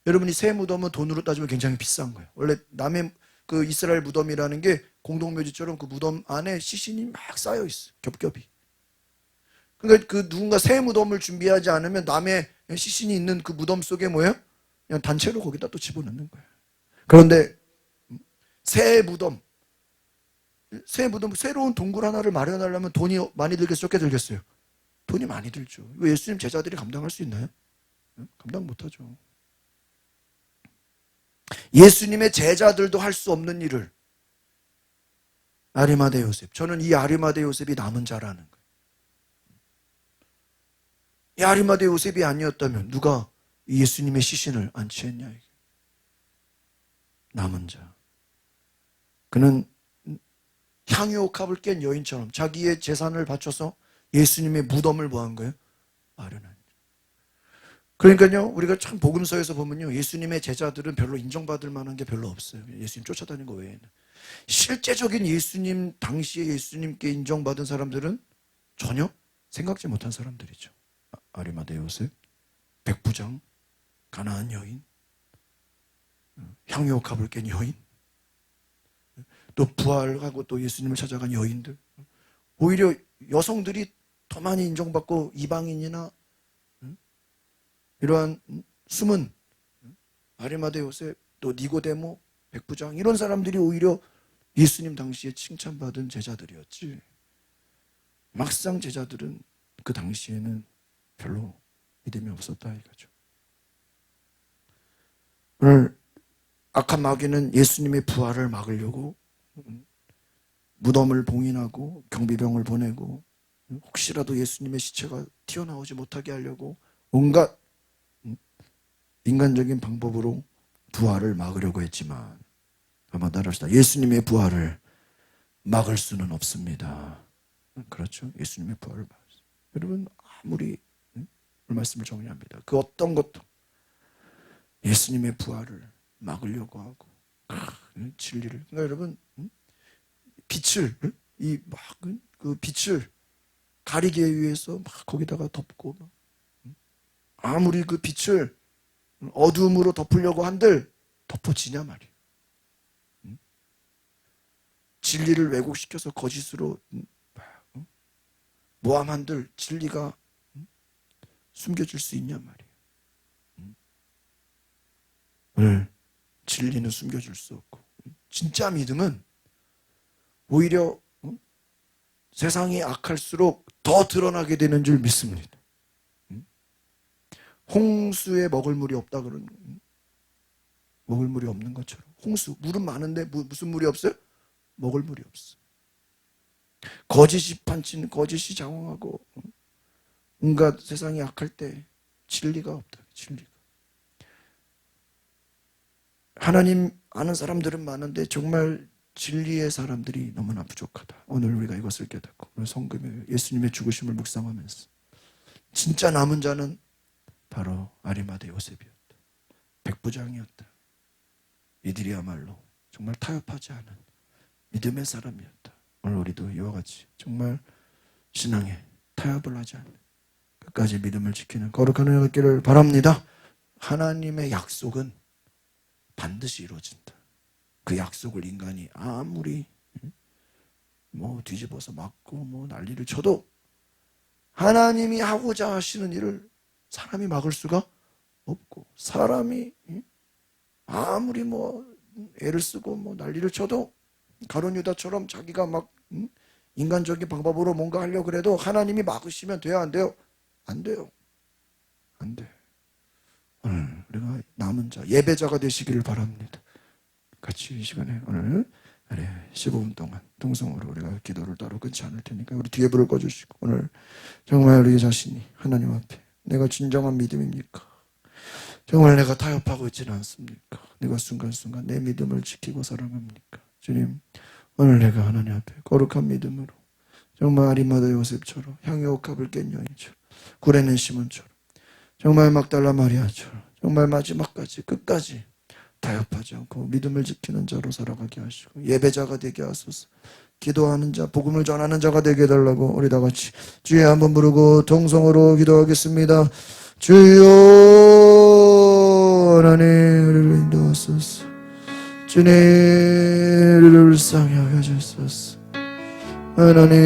여러분이 새 무덤은 돈으로 따지면 굉장히 비싼 거예요. 원래 남의 그 이스라엘 무덤이라는 게 공동묘지처럼 그 무덤 안에 시신이 막 쌓여 있어요. 겹겹이. 그러니까 그 누군가 새 무덤을 준비하지 않으면 남의 시신이 있는 그 무덤 속에 뭐예요? 그냥 단체로 거기다 또 집어넣는 거예요. 그런데 새 무덤, 새로운 동굴 하나를 마련하려면 돈이 많이 들겠어요? 적게 들겠어요? 돈이 많이 들죠. 이거 예수님 제자들이 감당할 수 있나요? 감당 못하죠. 예수님의 제자들도 할 수 없는 일을 아리마대 요셉, 저는 이 아리마대 요셉이 남은 자라는 거예요. 이 아리마대 요셉이 아니었다면 누가 예수님의 시신을 안치했냐? 남은 자. 그는 향유옥합을 깬 여인처럼 자기의 재산을 바쳐서 예수님의 무덤을 뭐 한 거예요? 마련한. 그러니까요, 우리가 참 복음서에서 보면요, 예수님의 제자들은 별로 인정받을 만한 게 별로 없어요. 예수님 쫓아다닌 거 외에는. 실제적인 예수님, 당시에 예수님께 인정받은 사람들은 전혀 생각지 못한 사람들이죠. 아리마대 요셉, 백부장, 가나안 여인, 향유옥합을 깬 여인, 또 부활하고 또 예수님을 찾아간 여인들. 오히려 여성들이 더 많이 인정받고 이방인이나 이러한 숨은 아리마대 요셉, 또 니고데모, 백부장, 이런 사람들이 오히려 예수님 당시에 칭찬받은 제자들이었지, 막상 제자들은 그 당시에는 별로 믿음이 없었다 이거죠. 오늘 악한 마귀는 예수님의 부활을 막으려고 무덤을 봉인하고 경비병을 보내고 혹시라도 예수님의 시체가 튀어나오지 못하게 하려고 온갖 인간적인 방법으로 부활을 막으려고 했지만, 한번 따라합시다. 예수님의 부활을 막을 수는 없습니다. 그렇죠? 예수님의 부활을 막을 수. 여러분, 아무리 말씀을 정리합니다. 그 어떤 것도 예수님의 부활을 막으려고 하고 진리를. 그러니까 여러분, 빛을 그 빛을 가리기 위해서 막 거기다가 덮고, 아무리 그 빛을 어둠으로 덮으려고 한들 덮어지냐 말이에요. 진리를 왜곡시켜서 거짓으로 모함한들 진리가 숨겨질 수 있냐 말이에요. 오늘 진리는 숨겨질 수 없고, 진짜 믿음은 오히려 세상이 악할수록 더 드러나게 되는 줄 믿습니다. 홍수에 먹을 물이 없다 그러는, 먹을 물이 없는 것처럼. 홍수, 물은 많은데 무슨 물이 없어요? 먹을 물이 없어. 거짓이 판치는, 거짓이 장황하고 온갖 세상이 악할 때 진리가 없다. 진리가. 하나님 아는 사람들은 많은데 정말 진리의 사람들이 너무나 부족하다. 오늘 우리가 이것을 깨닫고 오늘 성금에 예수님의 죽으심을 묵상하면서 진짜 남은 자는 바로 아리마대 요셉이었다. 백부장이었다. 이들이야말로 정말 타협하지 않은 믿음의 사람이었다. 오늘 우리도 이와 같이 정말 신앙에 타협을 하지 않는 끝까지 믿음을 지키는 거룩한 은혜가 있기를 바랍니다. 하나님의 약속은 반드시 이루어진다. 그 약속을 인간이 아무리 뒤집어서 맞고 난리를 쳐도 하나님이 하고자 하시는 일을 사람이 막을 수가 없고, 사람이 아무리 애를 쓰고 난리를 쳐도 가룟 유다처럼 자기가 막 인간적인 방법으로 뭔가 하려고 해도 하나님이 막으시면 돼요, 안 돼요? 안 돼요. 안 돼. 오늘 우리가 남은 자, 예배자가 되시기를 바랍니다. 같이 이 시간에 오늘 15분 동안 동성으로 우리가 기도를 따로 끊지 않을 테니까 우리 뒤에 불을 꺼주시고, 오늘 정말 우리 자신이 하나님 앞에 내가 진정한 믿음입니까? 정말 내가 타협하고 있지는 않습니까? 내가 순간순간 내 믿음을 지키고 살아갑니까? 주님, 오늘 내가 하나님 앞에 거룩한 믿음으로 정말 아리마다 요셉처럼 향유옥합을 깬 여인처럼 구레는 시몬처럼 정말 막달라 마리아처럼 정말 마지막까지 끝까지 타협하지 않고 믿음을 지키는 자로 살아가게 하시고 예배자가 되게 하소서. 기도하는 자, 복음을 전하는 자가 되게 해달라고 우리 다 같이 주에 한번 부르고 동성으로 기도하겠습니다. 주여, 하나님 우리를 인도하소서. 주님 우리를 불쌍히 여겨주소서. 하나님